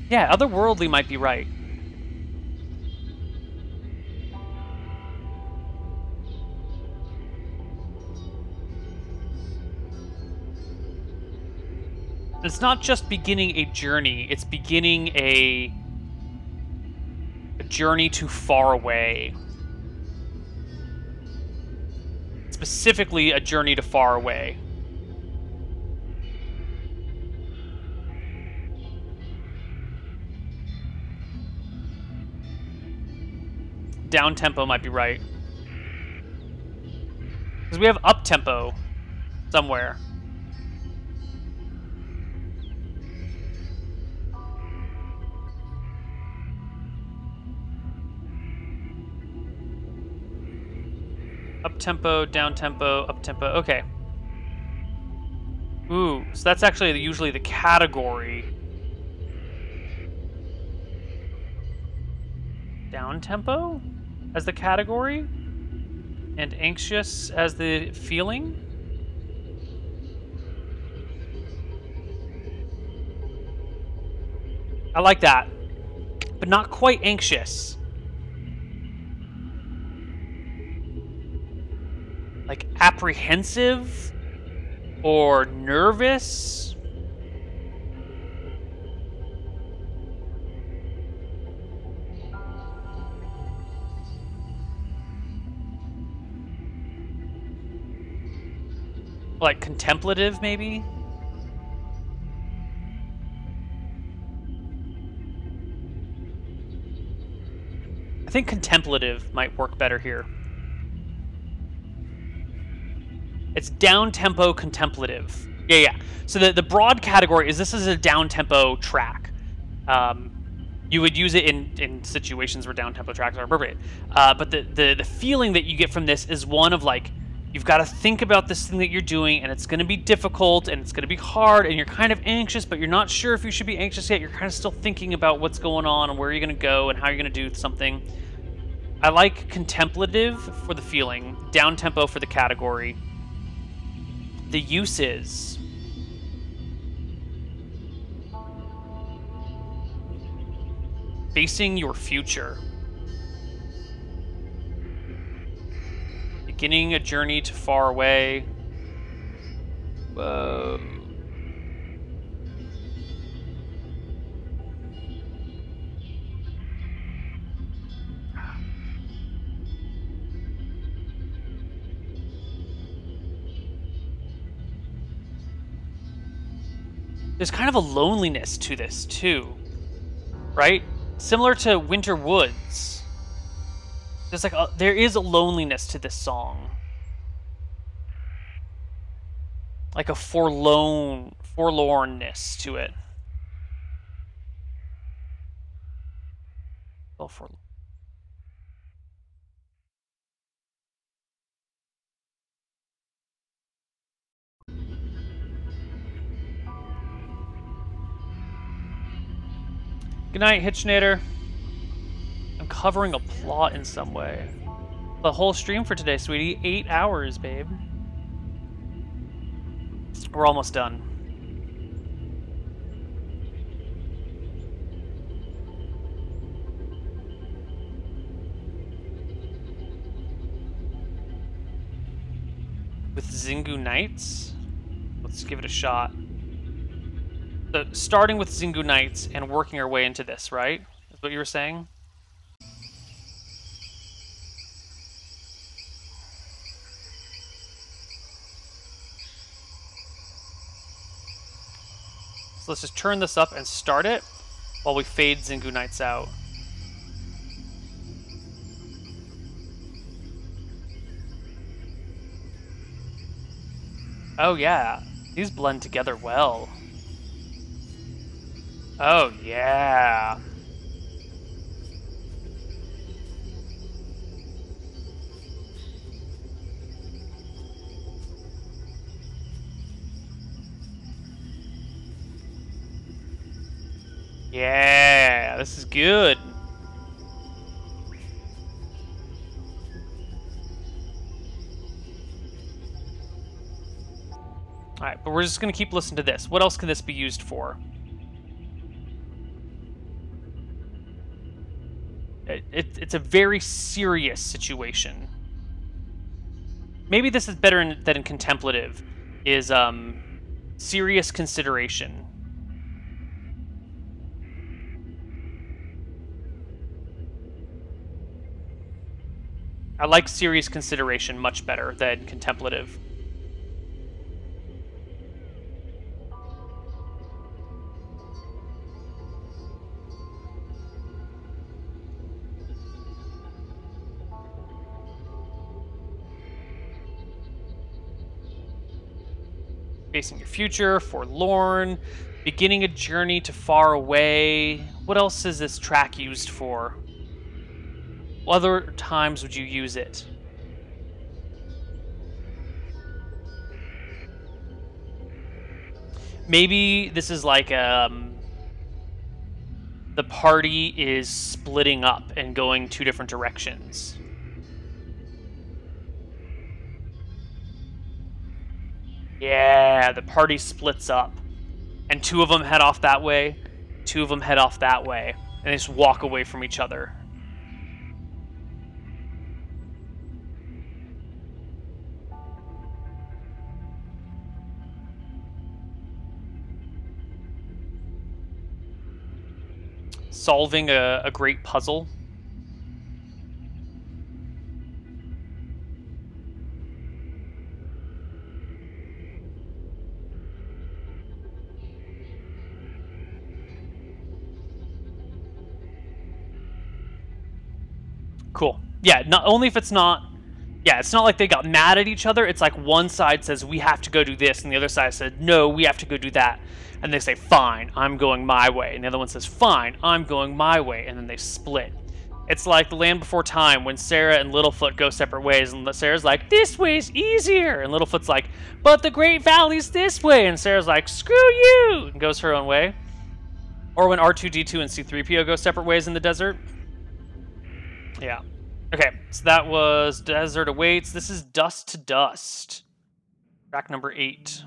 Yeah, Otherworldly might be right. It's not just beginning a journey, it's beginning a journey too far away. Specifically, a journey to far away. Down tempo might be right. Because we have up tempo somewhere. Up tempo, down tempo, up tempo. Okay. Ooh, so that's actually usually the category. Down tempo as the category, and anxious as the feeling. I like that, but not quite anxious. Like apprehensive or nervous. Like contemplative, maybe? I think contemplative might work better here. It's down-tempo contemplative. Yeah. So the broad category is this is a down-tempo track. You would use it in situations where down-tempo tracks are appropriate. But the feeling that you get from this is one of like, You've got to think about this thing that you're doing, and it's going to be difficult, and it's going to be hard, and you're kind of anxious, but you're not sure if you should be anxious yet. You're kind of still thinking about what's going on and where you're going to go and how you're going to do something. I like contemplative for the feeling, down-tempo for the category. The use is facing your future. Beginning a journey to far away. Whoa. There's kind of a loneliness to this too, right? Similar to Winter Woods. There's like there is a loneliness to this song, like a forlornness to it. Oh, Good night, Hitchnader. I'm covering a plot in some way. The whole stream for today, sweetie. 8 hours, babe. We're almost done. With Xingu Knights? Let's give it a shot. So, starting with Xingu Knights and working our way into this, right? Is what you were saying? So let's just turn this up and start it while we fade Xingu Knights out. Oh yeah, these blend together well. Oh yeah. Yeah, this is good. Alright, but we're just going to keep listening to this. What else can this be used for? It's a very serious situation. Maybe this is better than in contemplative, is serious consideration. I like serious consideration much better than contemplative. Facing your future, forlorn, beginning a journey to far away. What else is this track used for? What other times would you use it? Maybe this is like the party is splitting up and going two different directions. Yeah, the party splits up. And two of them head off that way, two of them head off that way, and they just walk away from each other. Solving a great puzzle. Cool. Yeah, not only if it's not... Yeah, it's not like they got mad at each other. It's like one side says, we have to go do this, and the other side said, no, we have to go do that. And they say, fine, I'm going my way. And the other one says, fine, I'm going my way. And then they split. It's like The Land Before Time when Sarah and Littlefoot go separate ways, and Sarah's like, this way's easier, and Littlefoot's like, but the Great Valley's this way, and Sarah's like, screw you, and goes her own way. Or when R2-D2 and C-3PO go separate ways in the desert. Yeah. Okay, so that was Desert Awaits. This is Dust to Dust. Track number 8.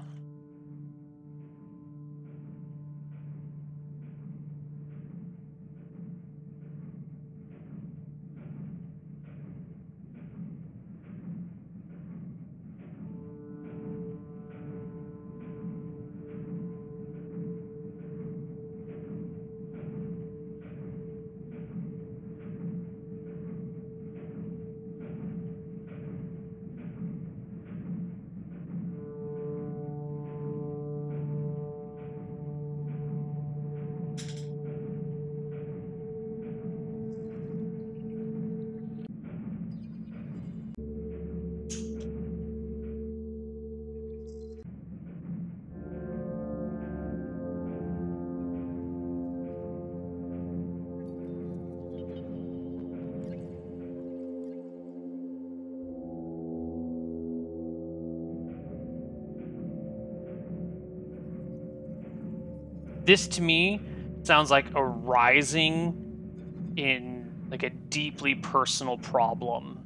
This to me sounds like a rising in like a deeply personal problem.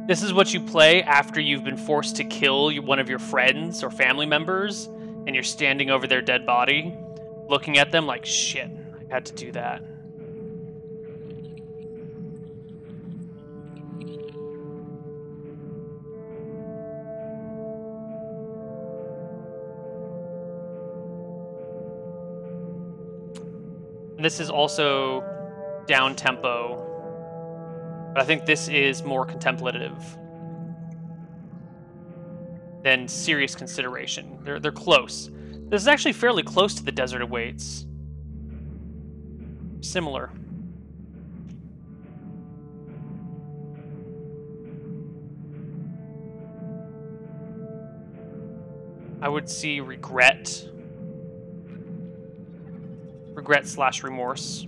This is what you play after you've been forced to kill one of your friends or family members, and you're standing over their dead body, looking at them like, shit, I had to do that. And this is also down tempo, but I think this is more contemplative than serious consideration. They're close. This is actually fairly close to The Desert Awaits. Similar. I would see regret. Regret/remorse.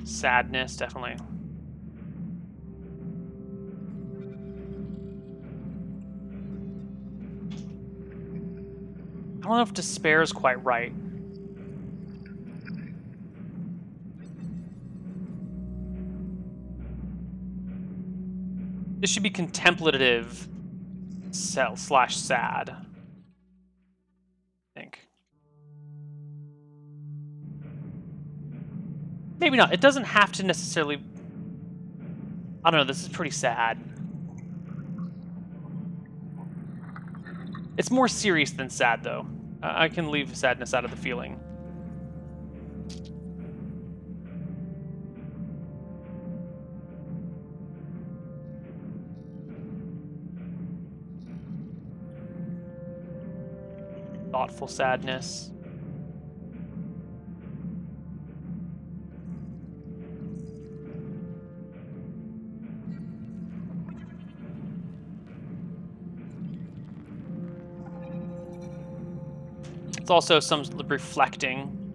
Sadness, definitely. I don't know if despair is quite right. This should be contemplative / sad, I think. Maybe not. It doesn't have to necessarily... I don't know, this is pretty sad. It's more serious than sad, though. I can leave sadness out of the feeling. Thoughtful sadness. It's also some reflecting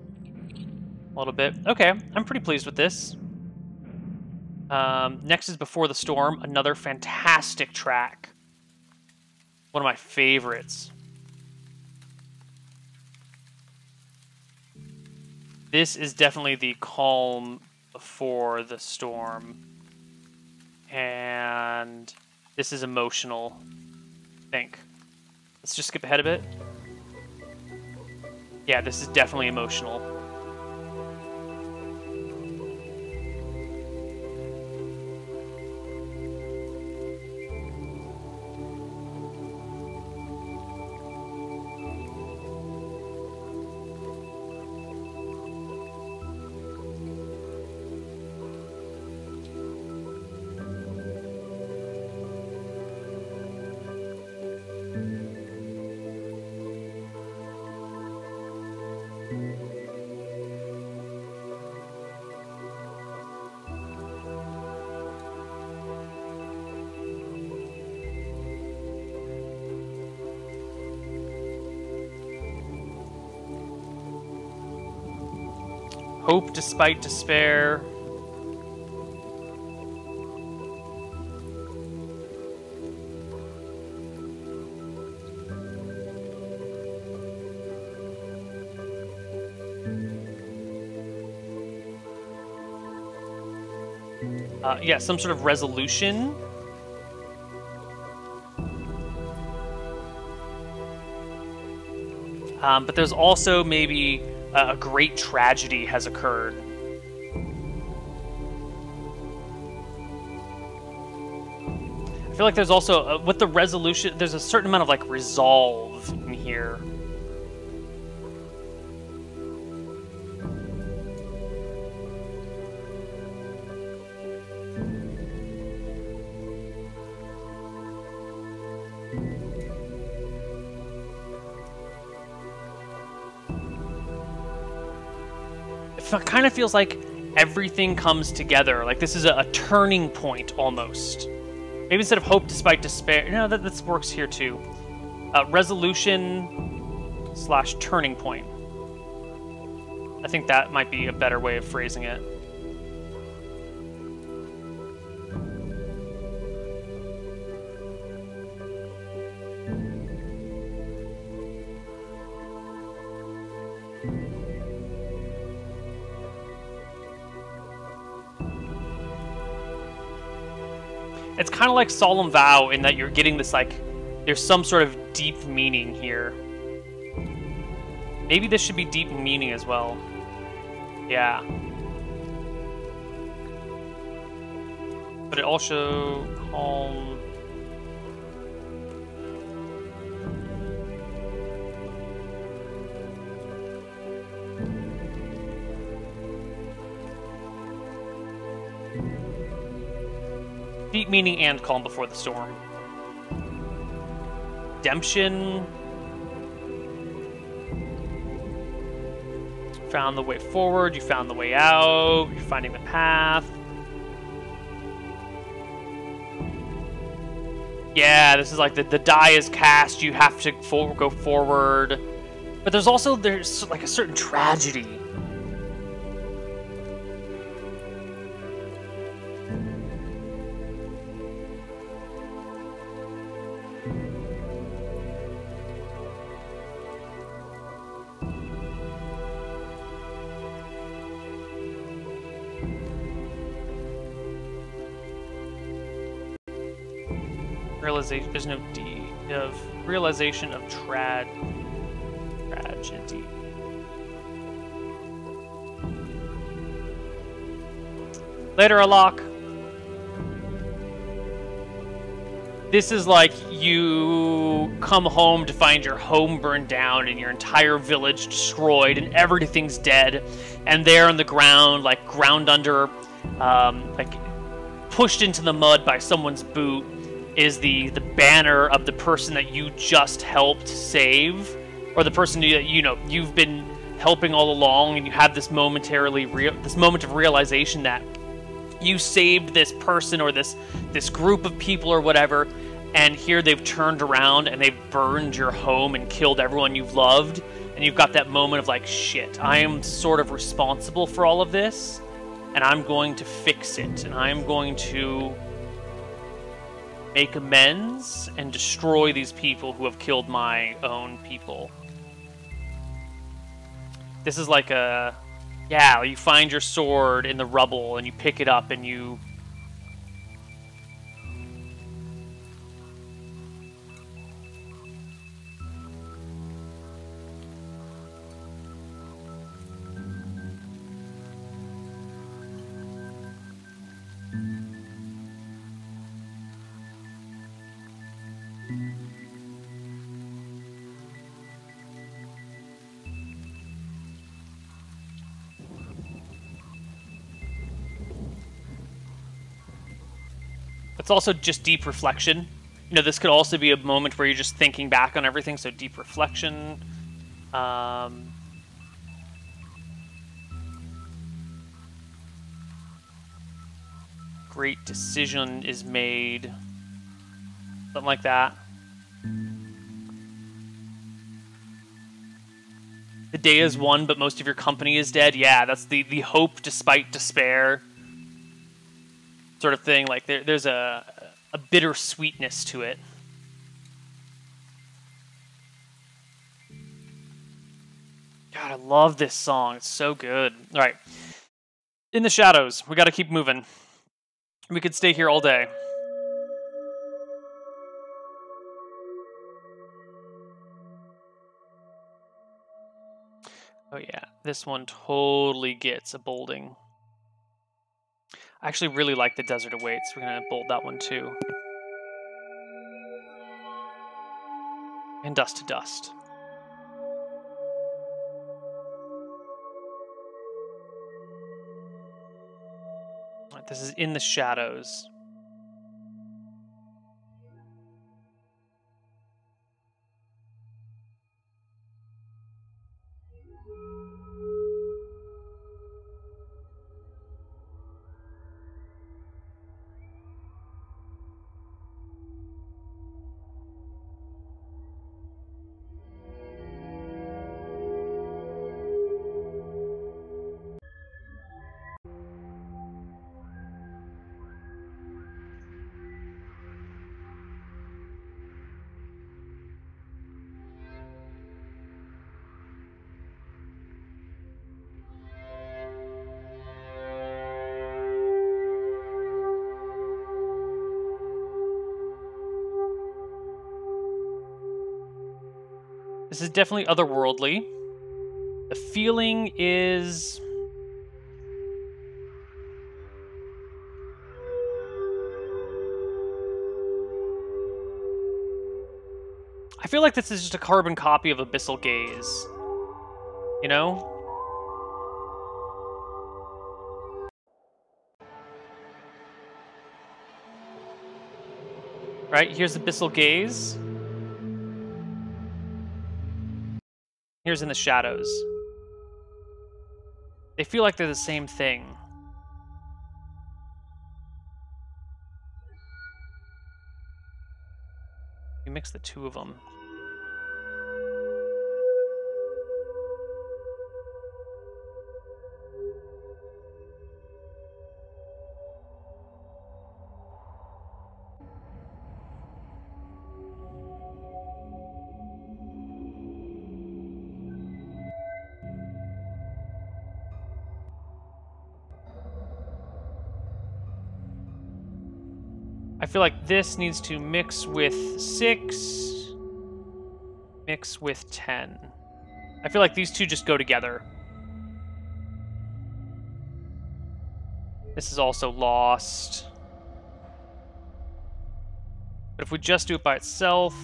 a little bit. Okay, I'm pretty pleased with this. Next is Before the Storm, another fantastic track. One of my favorites. This is definitely the calm before the storm. And this is emotional, I think. Let's just skip ahead a bit. Yeah, this is definitely emotional. Hope despite despair. Yeah, some sort of resolution. But there's also maybe a great tragedy has occurred. I feel like there's also, with the resolution, there's a certain amount of, like, resolve in here. It kind of feels like everything comes together. Like this is a turning point almost. Maybe instead of hope despite despair. No, that works here too. Resolution / turning point. I think that might be a better way of phrasing it. It's kind of like Solemn Vow in that you're getting this, like, there's some sort of deep meaning here. Maybe this should be deep meaning as well. Yeah. But it also calm. Deep meaning and calm before the storm. Redemption. Found the way forward, you found the way out, you're finding the path. Yeah, this is like the die is cast, you have to go forward. But there's like a certain tragedy. There's no D of realization of tragedy. Later, Alok. This is like you come home to find your home burned down and your entire village destroyed and everything's dead, and there on the ground, like ground under, like pushed into the mud by someone's boot, is the banner of the person that you just helped save, or the person that you've been helping all along, and you have this moment of realization that you saved this person or this group of people or whatever, and here they've turned around and they've burned your home and killed everyone you've loved, and you've got that moment of like, shit, I am sort of responsible for all of this, and I'm going to fix it, and I'm going to make amends and destroy these people who have killed my own people. This is like you find your sword in the rubble and you pick it up and you... It's also just deep reflection. This could also be a moment where you're just thinking back on everything, so deep reflection. Great decision is made. Something like that. The day is won, but most of your company is dead. Yeah, that's the hope despite despair sort of thing. Like there's a bitter sweetness to it. God, I love this song. It's so good. All right. In the Shadows. We got to keep moving. We could stay here all day. Oh yeah, this one totally gets a bolding. I actually really like The Desert Awaits. We're going to bold that one too. And Dust to Dust. All right, this is In the Shadows. This is definitely otherworldly. The feeling is... I feel like this is just a carbon copy of Abyssal Gaze. You know? Right, here's Abyssal Gaze. Here's In the Shadows. They feel like they're the same thing. You mix the two of them. I feel like this needs to mix with 6, mix with 10. I feel like these two just go together. This is also lost. But if we just do it by itself...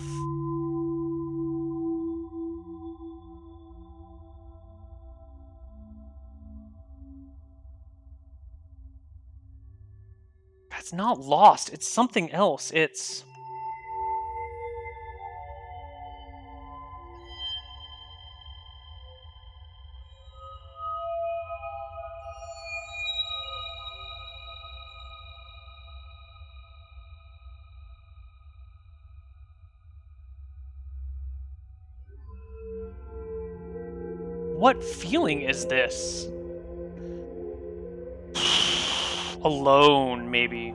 It's not lost. It's something else. It's... What feeling is this? Alone, maybe.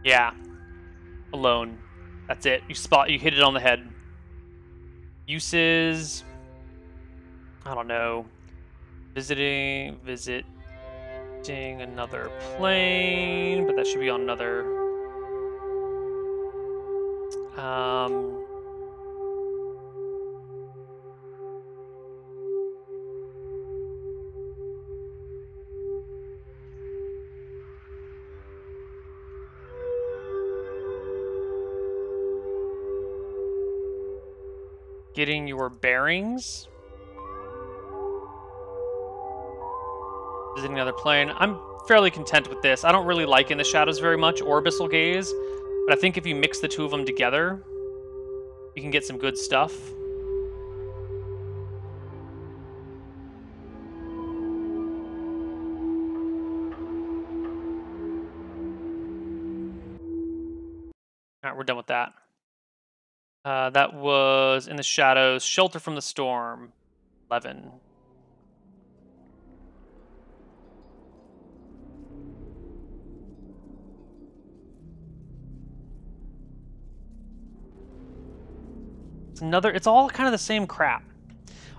Yeah. Alone. That's it. You hit it on the head. Uses... I don't know. Visiting another plane, but that should be on another... Getting your bearings. Visiting another plane. I'm fairly content with this. I don't really like In the Shadows very much, or Abyssal Gaze, but I think if you mix the two of them together, you can get some good stuff. All right, we're done with that. That was In the Shadows, Shelter from the Storm, 11. It's all kind of the same crap.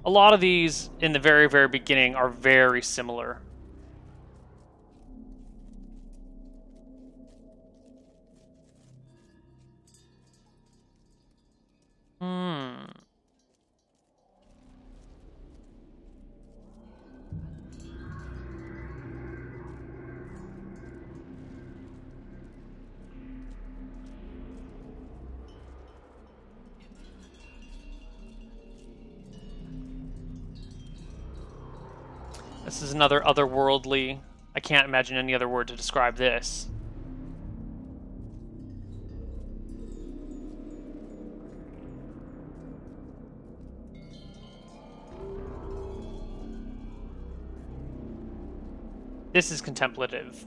A lot of these in the very, very beginning are very similar. This is another otherworldly. I can't imagine any other word to describe this. This is contemplative.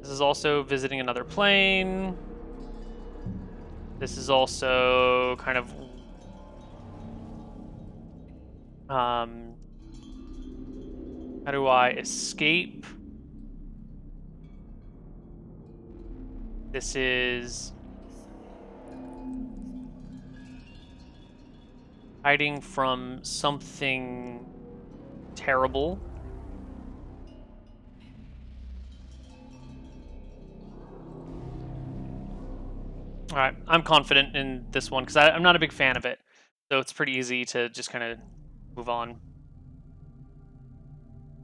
This is also visiting another plane. This is also kind of how do I escape? This is hiding from something terrible. All right, I'm confident in this one because I'm not a big fan of it, so it's pretty easy to just kind of move on.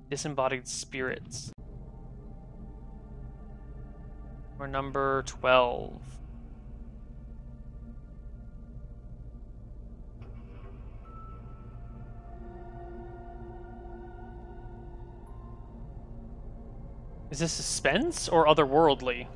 Disembodied spirits. We're number 12. Is this suspense or otherworldly?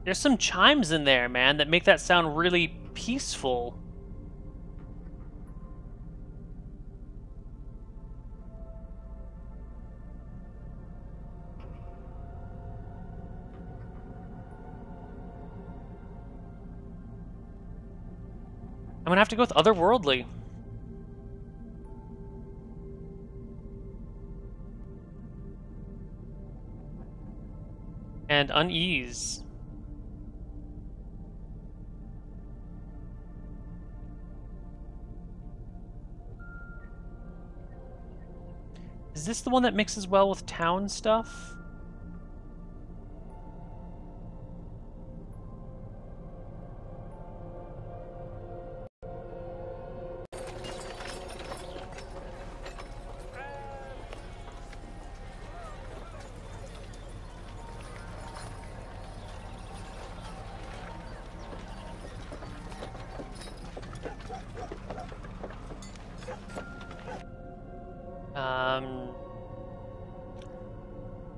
There's some chimes in there, man, that make that sound really peaceful. I'm gonna have to go with otherworldly. And unease. Is this the one that mixes well with town stuff?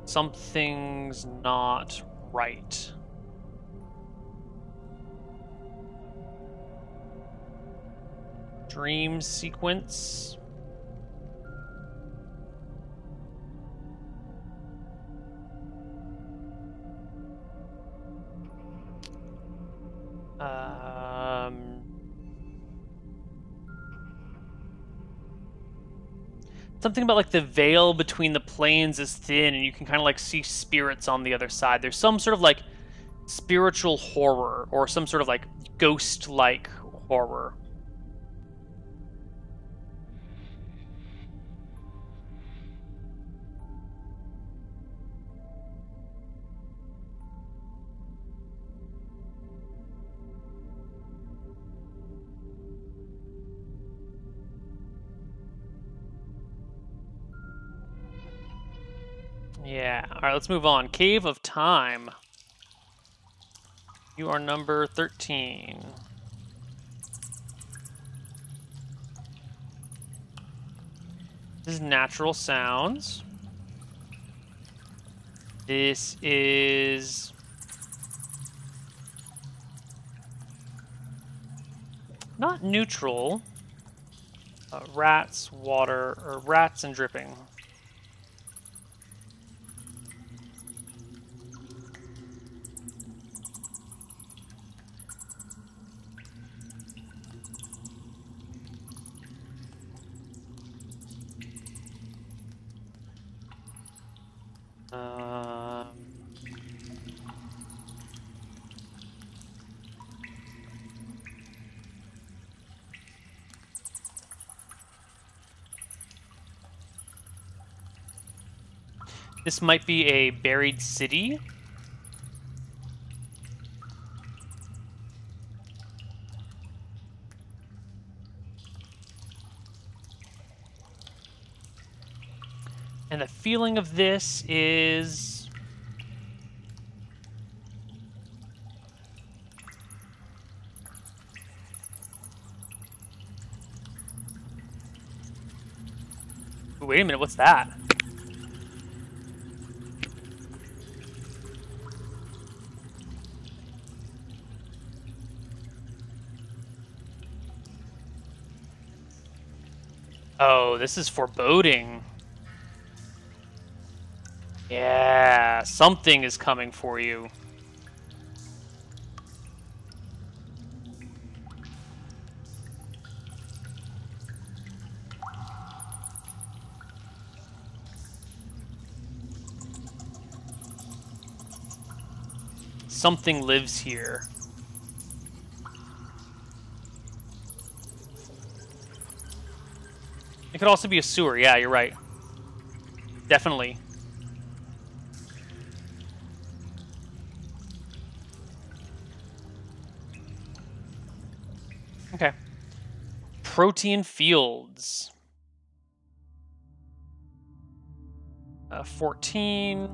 Something's not right. Dream sequence. Something about like the veil between the planes is thin and you can kind of like see spirits on the other side. There's some sort of like spiritual horror or some sort of like ghost-like horror. Yeah. All right, let's move on. Cave of Time. You are number 13. This is natural sounds. This is not neutral. Rats, water, or rats and dripping. This might be a buried city. And the feeling of this is... Ooh, wait a minute, what's that? Oh, this is foreboding. Yeah, something is coming for you. Something lives here. It could also be a sewer. Yeah, you're right. Definitely. Okay. Protean fields. 14.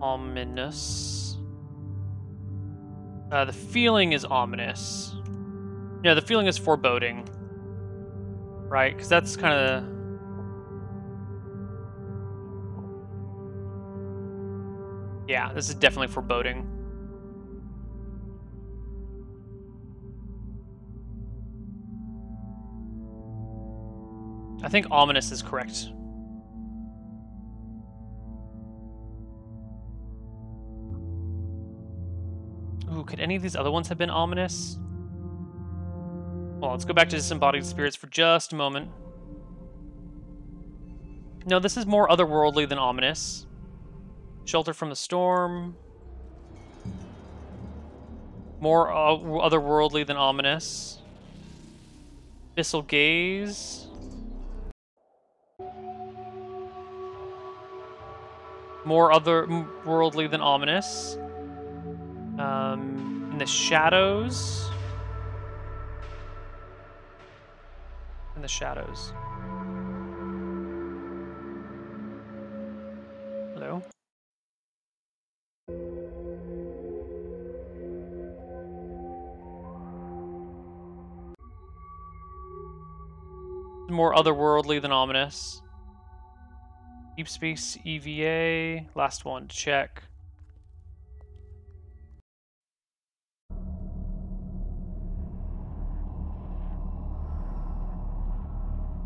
Ominous. The feeling is ominous. Yeah, the feeling is foreboding. Right? Because that's kind of... Yeah, this is definitely foreboding. I think ominous is correct. Ooh, could any of these other ones have been ominous? Well, let's go back to disembodied spirits for just a moment. No, this is more otherworldly than ominous. Shelter from the storm. More otherworldly than ominous. Abyssal gaze. More otherworldly than ominous. In the shadows. In the shadows. Hello? More otherworldly than ominous. Deep space EVA. Last one to check.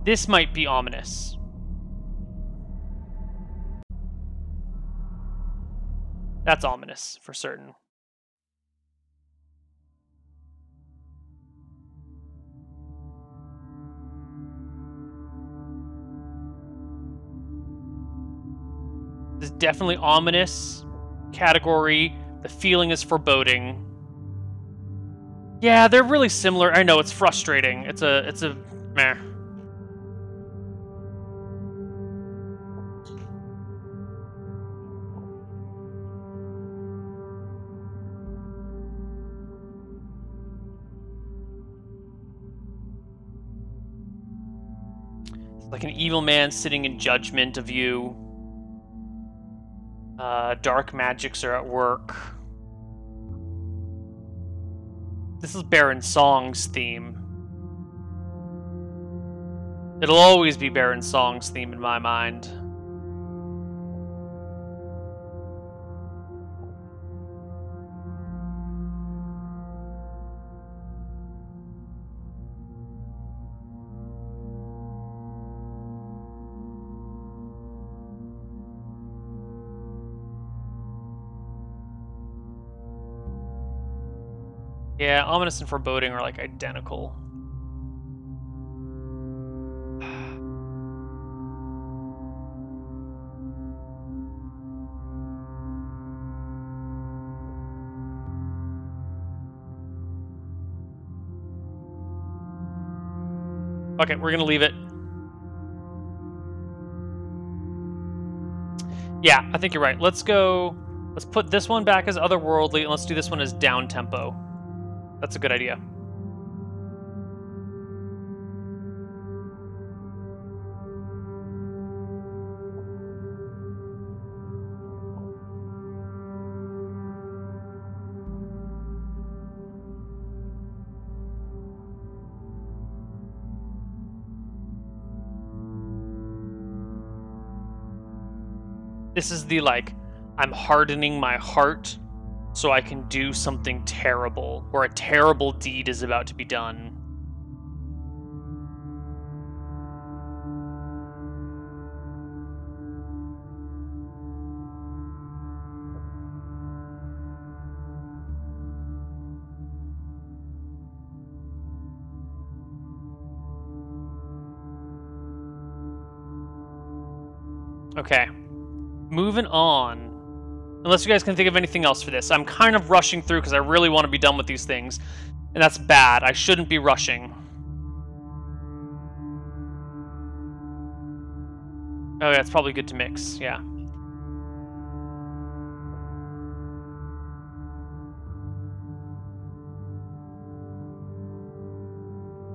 This might be ominous. That's ominous for certain. This is definitely ominous category. The feeling is foreboding. Yeah, they're really similar. I know, it's frustrating. It's a meh. It's like an evil man sitting in judgment of you. Dark magics are at work. This is Baron Song's theme. It'll always be Baron Song's theme in my mind. Yeah, ominous and foreboding are like identical. Okay, we're gonna leave it. Yeah, I think you're right. Let's go. Let's put this one back as otherworldly, and let's do this one as down tempo. That's a good idea. This is the, like, I'm hardening my heart so I can do something terrible, or a terrible deed is about to be done. Okay. Moving on. Unless you guys can think of anything else for this. I'm kind of rushing through because I really want to be done with these things. And that's bad. I shouldn't be rushing. Oh, yeah, it's probably good to mix. Yeah.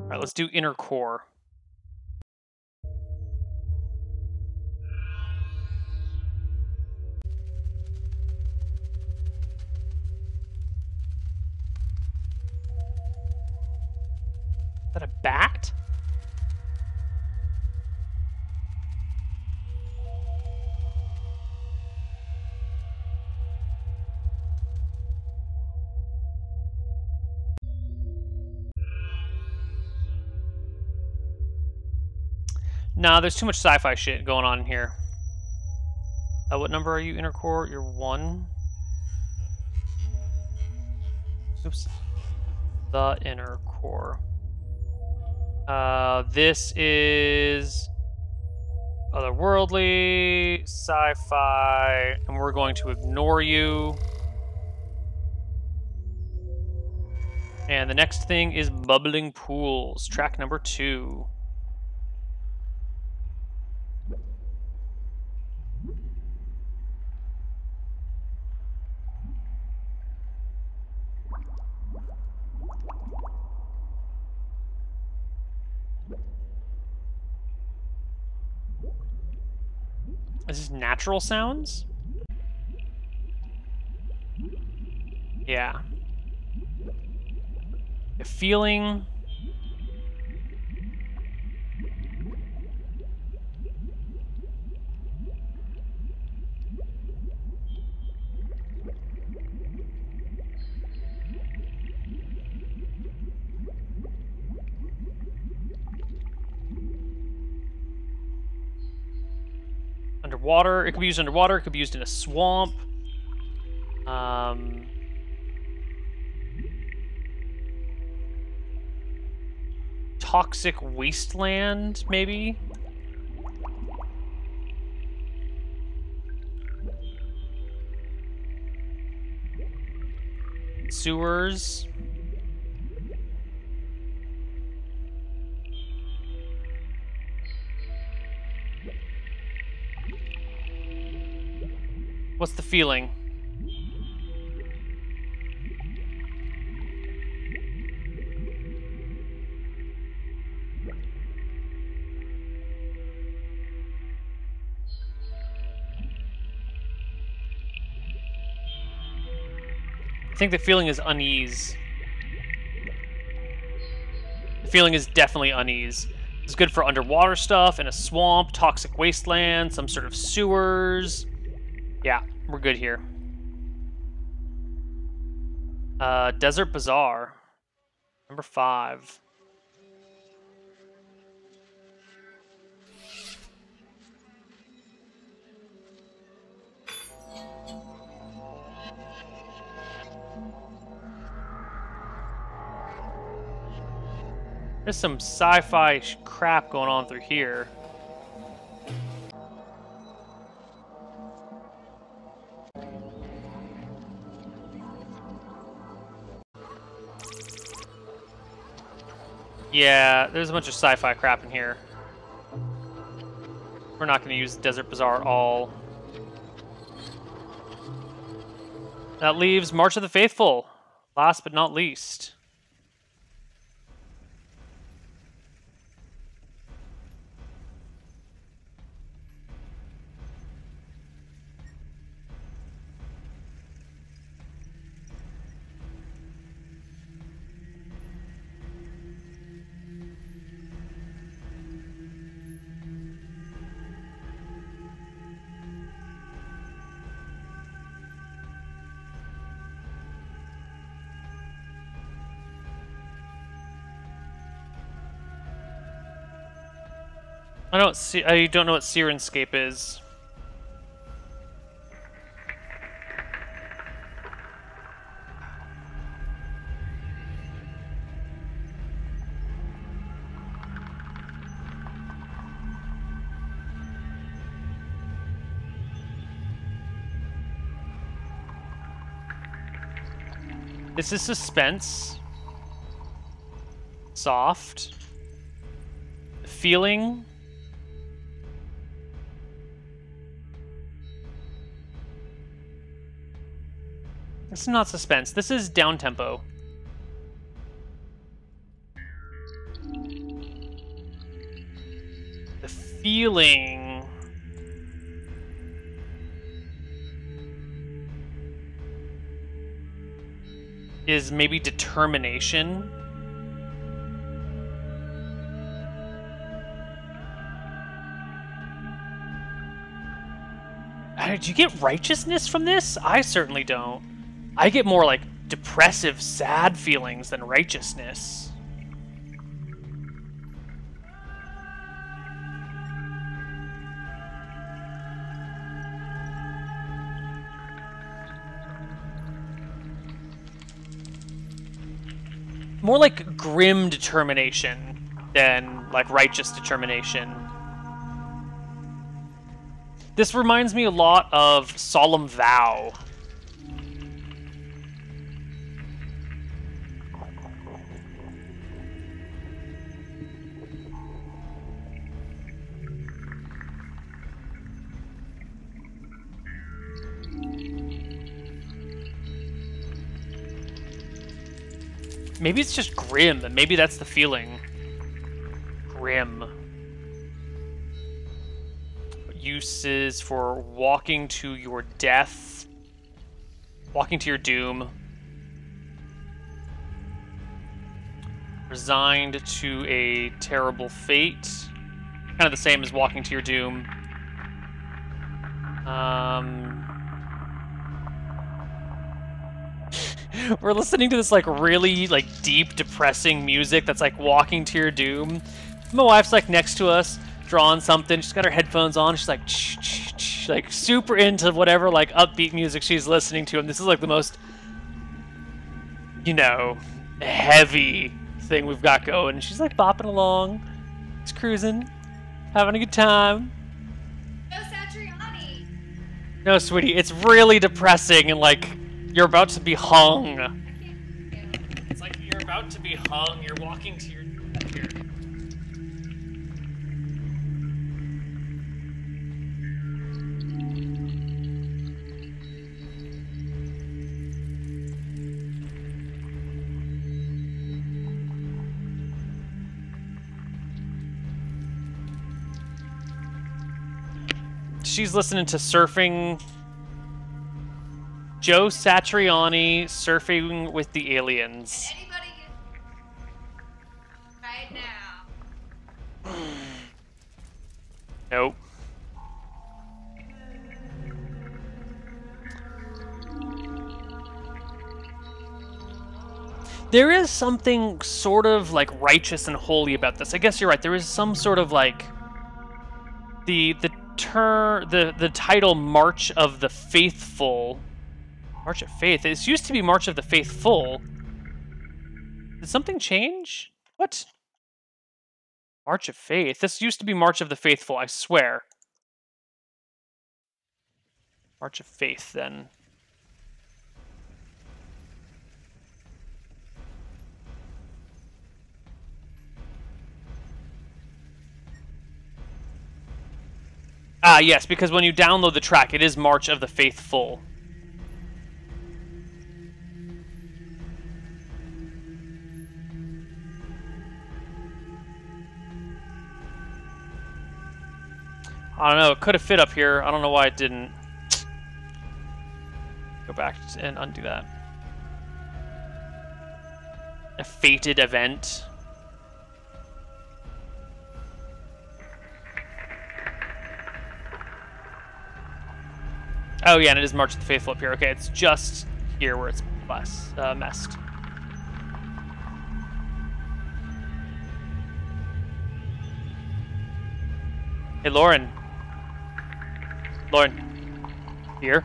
Alright, let's do inner core. Is that a bat? Nah, there's too much sci-fi shit going on here. What number are you, inner core? You're 1. Oops. The inner core. This is otherworldly, sci-fi, and we're going to ignore you. And the next thing is bubbling pools, track number 2. Is this natural sounds? Yeah. A feeling. Underwater. It could be used underwater. It could be used in a swamp. Toxic wasteland, maybe? Sewers. What's the feeling? I think the feeling is unease. The feeling is definitely unease. It's good for underwater stuff, in a swamp, toxic wasteland, some sort of sewers. Yeah, we're good here. Desert Bazaar. Number 5. There's some sci-fi crap going on through here. Yeah, there's a bunch of sci-fi crap in here. We're not going to use Desert Bazaar at all. That leaves March of the Faithful, last but not least. I don't know what Sirenscape is. This is suspense. Soft. Feeling. This is not suspense. This is down tempo. The feeling is maybe determination. Did you get righteousness from this? I certainly don't. I get more like depressive, sad feelings than righteousness. More like grim determination than like righteous determination. This reminds me a lot of Solemn Vow. Maybe it's just grim, and maybe that's the feeling. Grim. Uses for walking to your death. Walking to your doom. Resigned to a terrible fate. Kind of the same as walking to your doom. We're listening to this like really like deep, depressing music that's like walking to your doom. My wife's like next to us, drawing something. She's got her headphones on. She's like, like super into whatever like upbeat music she's listening to, and this is like the most, you know, heavy thing we've got going. And she's like bopping along, just cruising, having a good time. No, Satriani. No, sweetie, it's really depressing and like you're about to be hung. I can't about to be hung. You're walking to your death here. She's listening to surfing. Joe Satriani surfing with the aliens. Can anybody get right now? Nope. There is something sort of like righteous and holy about this. I guess you're right. There is some sort of like the title March of the Faithful. March of Faith. It used to be March of the Faithful. Did something change? What? March of Faith. This used to be March of the Faithful, I swear. March of Faith, then. Ah, yes, because when you download the track, it is March of the Faithful. I don't know, it could have fit up here. I don't know why it didn't. Go back and undo that. A fated event. Oh yeah, and it is March of the Faithful up here. Okay, it's just here where it's messed. Hey, Lauren. Lauren. Here.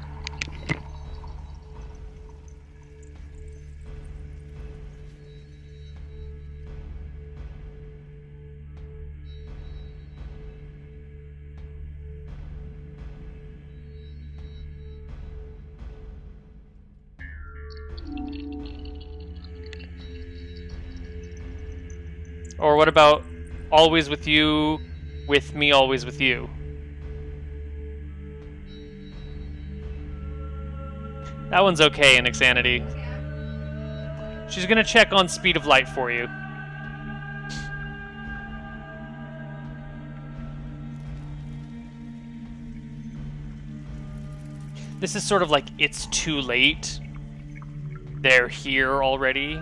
Or what about always with you, with me always with you? That one's okay in Insanity. She's gonna check on speed of light for you. This is sort of like it's too late. They're here already.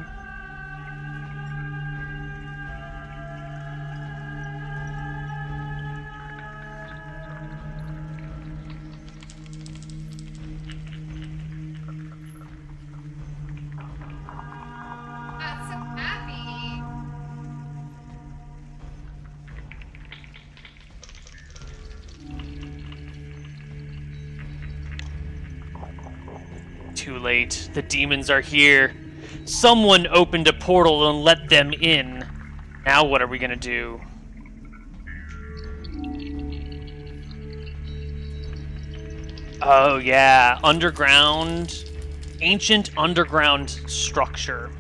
Too late. The demons are here. Someone opened a portal and let them in. Now what are we gonna do? Oh yeah, underground, ancient underground structure.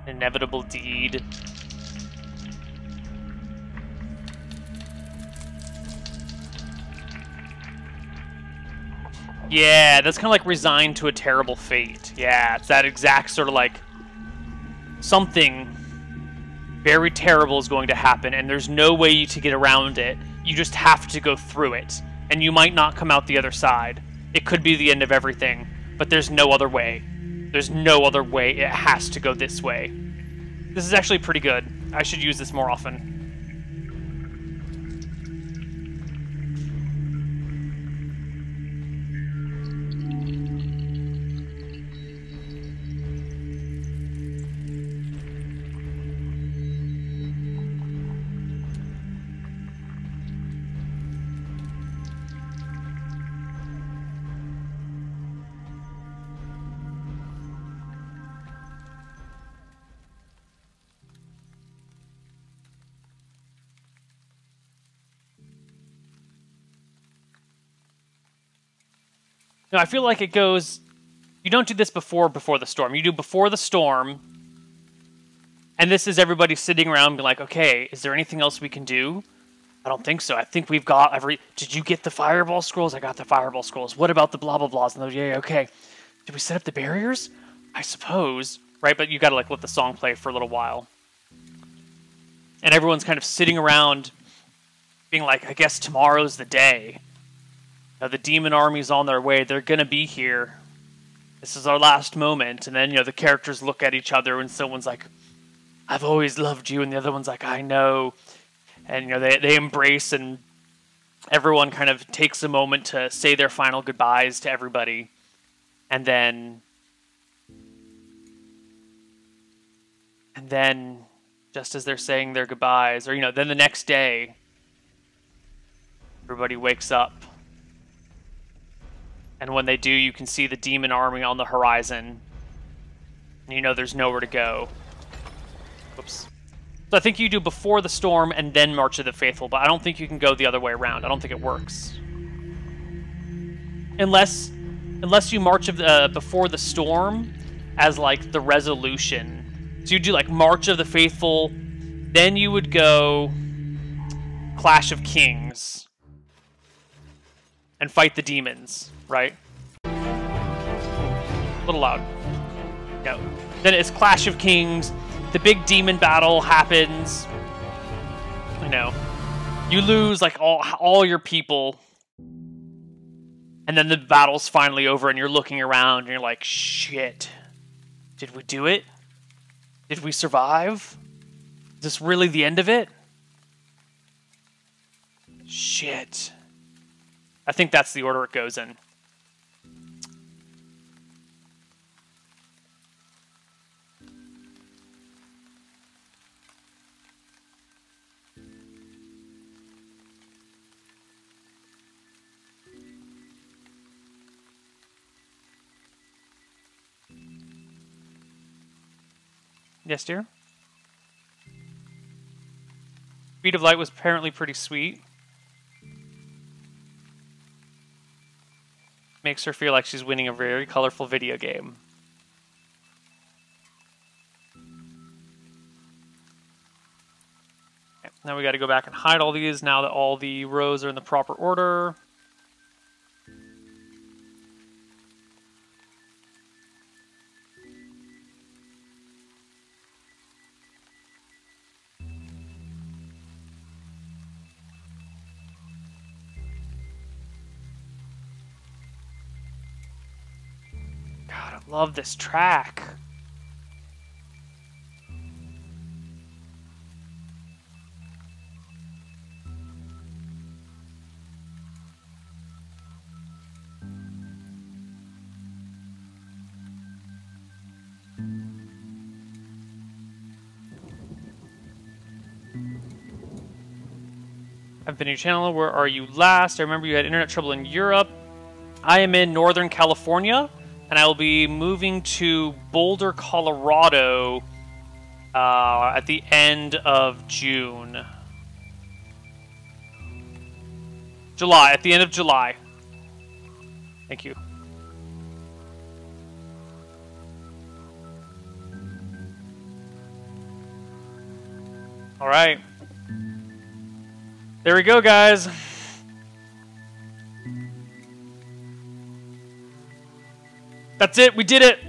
Inevitable deed. Yeah, that's kind of like resigned to a terrible fate. Yeah, it's that exact sort of like something very terrible is going to happen and there's no way to get around it. You just have to go through it and you might not come out the other side. It could be the end of everything, but there's no other way. There's no other way. It has to go this way. This is actually pretty good. I should use this more often. No, I feel like it goes... You don't do this before the storm. You do before the storm, and this is everybody sitting around being like, okay, is there anything else we can do? I don't think so. I think we've got every... Did you get the fireball scrolls? I got the fireball scrolls. What about the blah, blah, blahs? And those, yeah, okay. Did we set up the barriers? I suppose. Right, but you gotta like let the song play for a little while. And everyone's kind of sitting around being like, I guess tomorrow's the day. The demon army's on their way. They're gonna be here. This is our last moment. And then, the characters look at each other and someone's like, I've always loved you. And the other one's like, I know. And, they embrace, and everyone kind of takes a moment to say their final goodbyes to everybody. And then, just as they're saying their goodbyes, or, then the next day, everybody wakes up. And when they do, you can see the demon army on the horizon. And there's nowhere to go. Whoops. So I think you do before the storm and then March of the Faithful, but I don't think you can go the other way around. I don't think it works. Unless you march before the storm as like the resolution. So you do like March of the Faithful, then you would go Clash of Kings and fight the demons, right? A little loud. No. Then it's Clash of Kings. The big demon battle happens. You lose like all your people. And then the battle's finally over and you're looking around and you're like, shit. Did we do it? Did we survive? Is this really the end of it? Shit. I think that's the order it goes in. Yes, dear? Speed of Light was apparently pretty sweet. Makes her feel like she's winning a very colorful video game. Okay, now we got to go back and hide all these now that all the rows are in the proper order. God, I love this track. I've been to your channel. Where are you last? I remember you had internet trouble in Europe. I am in Northern California, and I will be moving to Boulder, Colorado at the end of June. July, at the end of July. Thank you. All right. There we go, guys. That's it. We did it.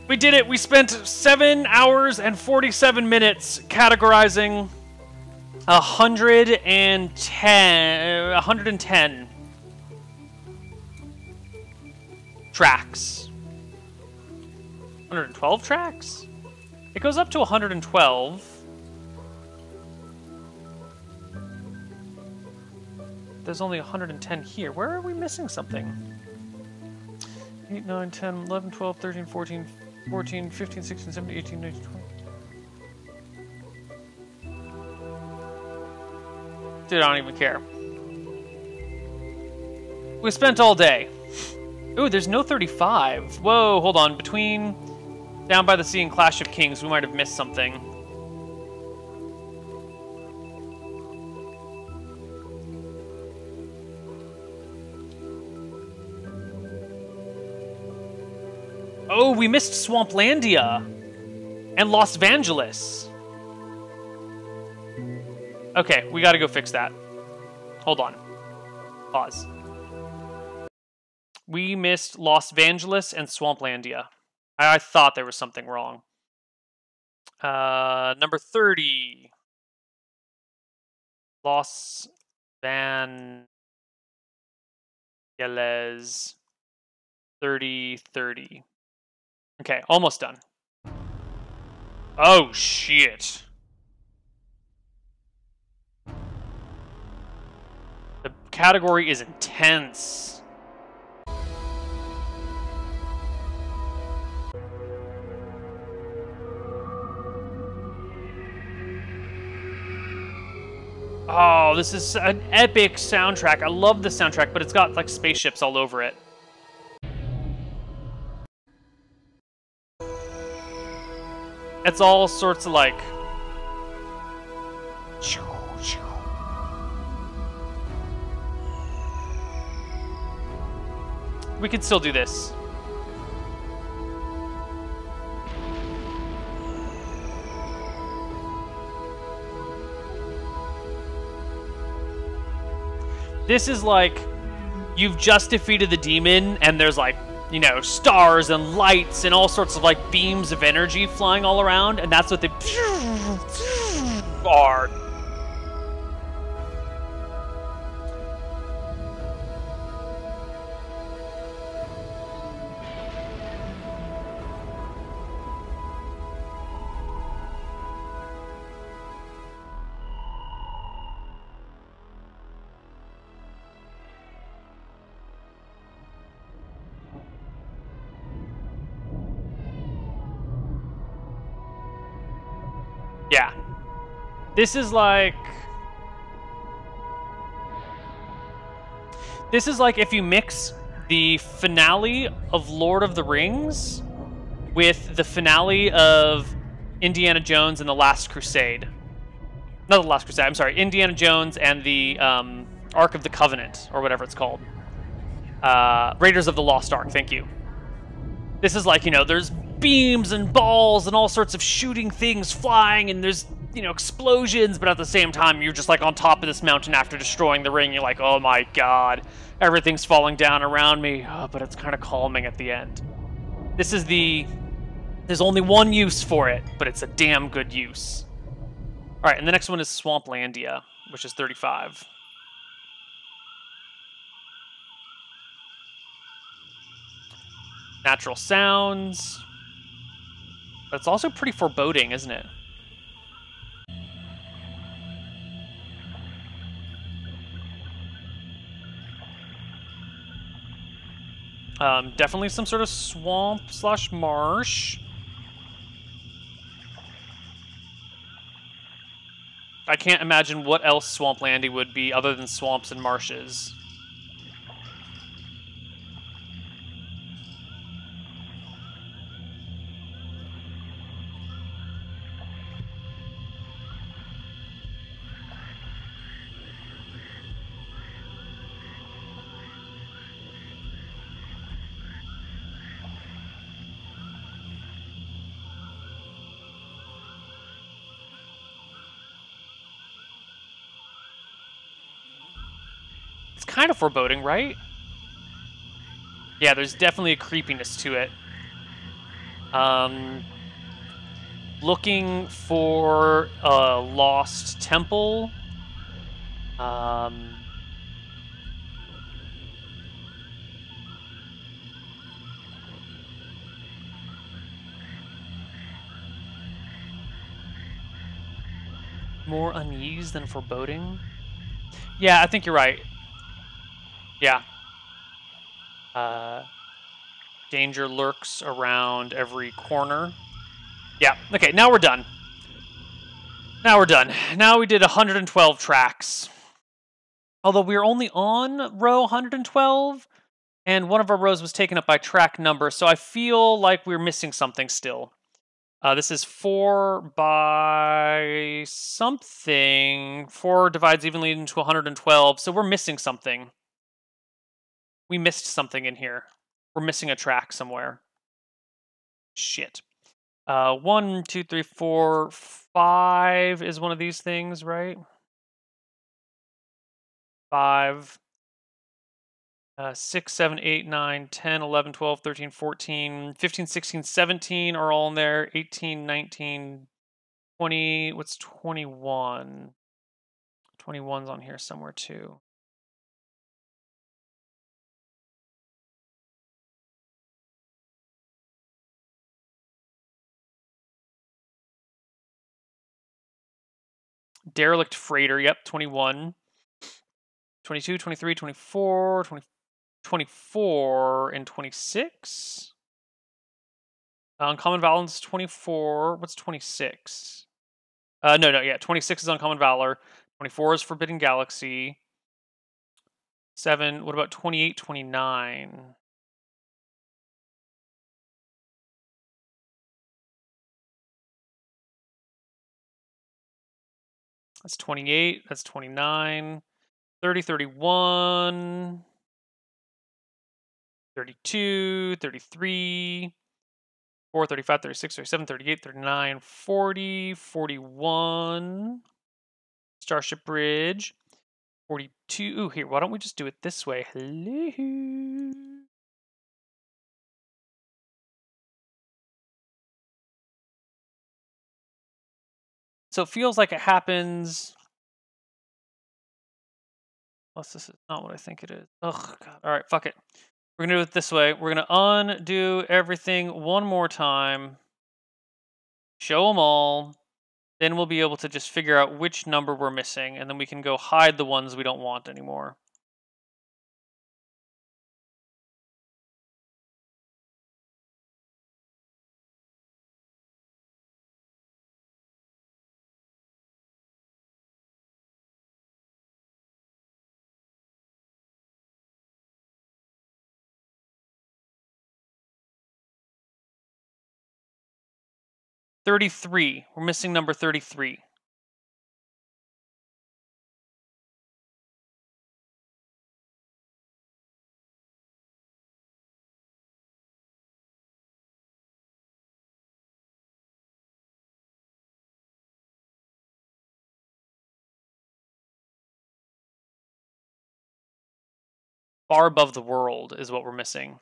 We did it. We spent 7 hours and 47 minutes categorizing 110 tracks. 112 tracks? It goes up to 112. There's only 110 here. Where are we missing something? 8, 9, 10, 11, 12, 13, 14, 14, 15, 16, 17, 18, 19, 20. Dude, I don't even care. We spent all day. Ooh, there's no 35. Whoa, hold on. Between Down by the Sea and Clash of Kings, we might have missed something. we missed Swamplandia and Los Vangelis. Okay, we gotta go fix that. Hold on. Pause. We missed Los Vangelis and Swamplandia. I thought there was something wrong. Number 30. Los Vangelis. 30. Okay, almost done. Oh, shit. The category is intense. Oh, this is an epic soundtrack. I love the soundtrack, but it's got like spaceships all over it. It's all sorts of like... We could still do this. This is like, you've just defeated the demon, and there's like, you know, stars and lights and all sorts of like beams of energy flying all around, and that's what they are. Yeah. This is like if you mix the finale of Lord of the Rings with the finale of Indiana Jones and the Last Crusade. Not the Last Crusade, I'm sorry. Indiana Jones and the Ark of the Covenant, or whatever it's called. Raiders of the Lost Ark, thank you. This is like, you know, there's beams and balls and all sorts of shooting things flying, and there's, you know, explosions, but at the same time, you're just like on top of this mountain after destroying the ring. You're like, oh my god, everything's falling down around me. Oh, but it's kind of calming at the end. This is there's only one use for it, but it's a damn good use. All right, and the next one is Swamplandia, which is 35. Natural sounds. But it's also pretty foreboding, isn't it? Definitely some sort of swamp/marsh. I can't imagine what else Swamplandia would be other than swamps and marshes. Kind of foreboding, right? Yeah, there's definitely a creepiness to it. Looking for a lost temple. More unease than foreboding. Yeah, I think you're right. Yeah. Danger lurks around every corner. Yeah, okay, now we're done. Now we're done. Now we did 112 tracks. Although we were only on row 112, and one of our rows was taken up by track number, so I feel like we're missing something still. This is 4 by something. 4 divides evenly into 112, so we're missing something. We missed something in here. We're missing a track somewhere. Shit. 1, 2, 3, 4, 5 is one of these things, right? 5. 6, 7, 8, 9, 10, 11, 12, 13, 14, 15, 16, 17 are all in there. 18, 19, 20. What's 21? 21's on here somewhere too. Derelict freighter, yep, 21. 22, 23, 24, 24, and 26. Uncommon Valor's 24. What's 26? Yeah, 26 is Uncommon Valor. 24 is Forbidden Galaxy. 7, what about 28, 29? That's 28, that's 29. 30, 31. 32, 33. 4, 35, 36, 37, 38, 39, 40, 41. Starship Bridge. 42. Ooh, here, why don't we just do it this way? Hello. So it feels like it happens. Unless this is not what I think it is. Ugh, God. All right, fuck it. We're going to do it this way. We're going to undo everything one more time. Show them all. Then we'll be able to just figure out which number we're missing, and then we can go hide the ones we don't want anymore. $33. We're missing number 33. Far above the world is what we're missing.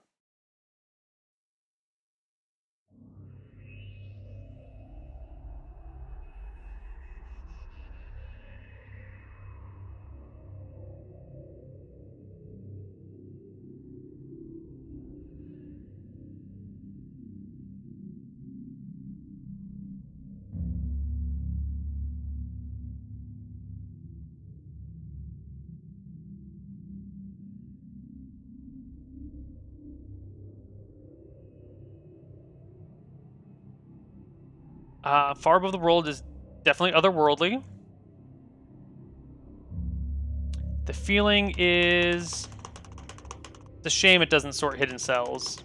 Far above the world is definitely otherworldly. The feeling is... It's a shame it doesn't sort hidden cells.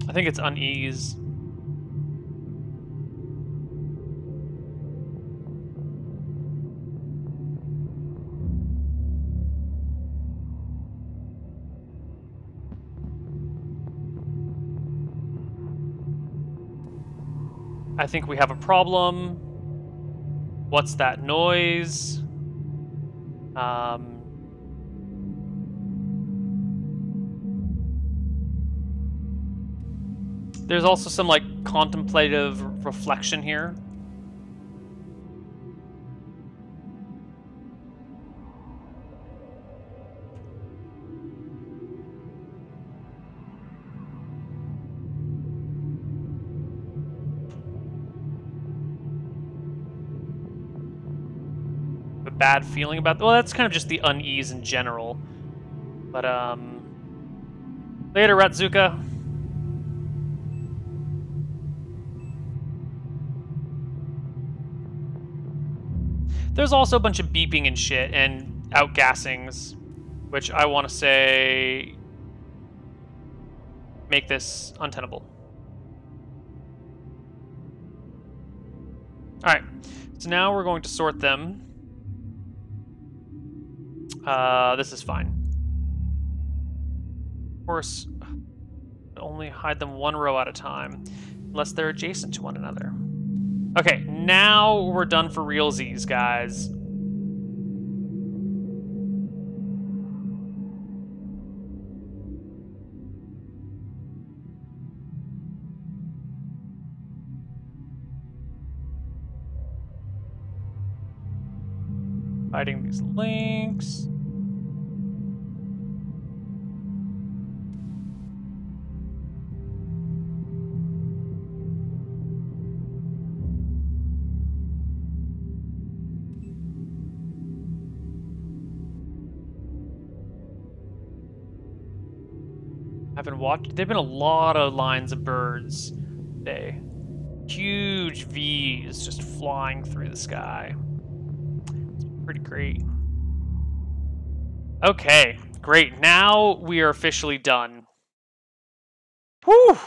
I think it's unease. I think we have a problem. What's that noise? There's also some, like, contemplative reflection here. A bad feeling about... Well, that's kind of just the unease in general. But, later, Ratzuka. There's also a bunch of beeping and shit, and outgassings, which I want to say make this untenable. All right, so now we're going to sort them. This is fine. Of course, only hide them one row at a time, unless they're adjacent to one another. Okay, now we're done for realsies, guys. Hiding these links. I haven't watched. There've been a lot of lines of birds today. Huge V's just flying through the sky. It's pretty great. Okay, great. Now we are officially done. Whew!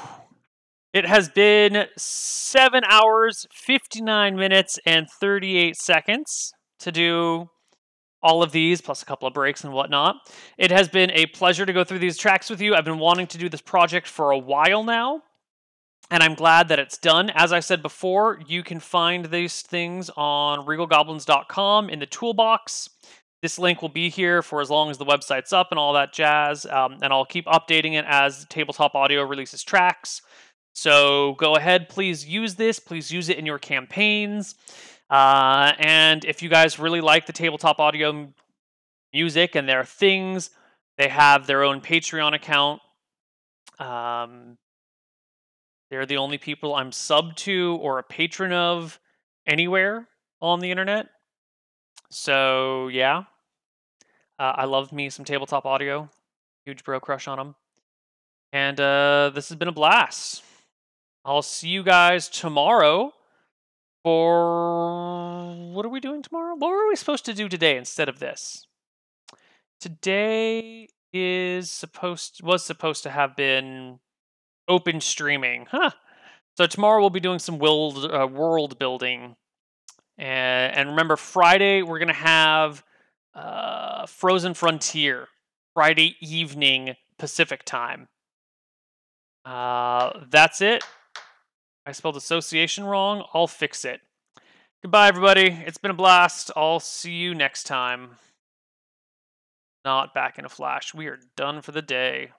It has been 7 hours, 59 minutes, and 38 seconds to do all of these, plus a couple of breaks and whatnot. It has been a pleasure to go through these tracks with you. I've been wanting to do this project for a while now, and I'm glad that it's done. As I said before, you can find these things on regalgoblins.com in the toolbox. This link will be here for as long as the website's up and all that jazz, and I'll keep updating it as Tabletop Audio releases tracks. So go ahead, please use this. Please use it in your campaigns. And if you guys really like the Tabletop Audio music and their things, they have their own Patreon account. They're the only people I'm subbed to or a patron of anywhere on the internet. So, yeah. I love me some Tabletop Audio. Huge bro crush on them. And this has been a blast. I'll see you guys tomorrow for... What are we doing tomorrow? What were we supposed to do today instead of this? Today was supposed to have been open streaming. Huh. So tomorrow we'll be doing some world building. And remember, Friday we're going to have Frozen Frontier. Friday evening Pacific time. That's it. I spelled association wrong. I'll fix it. Goodbye, everybody. It's been a blast. I'll see you next time. Not back in a flash. We are done for the day.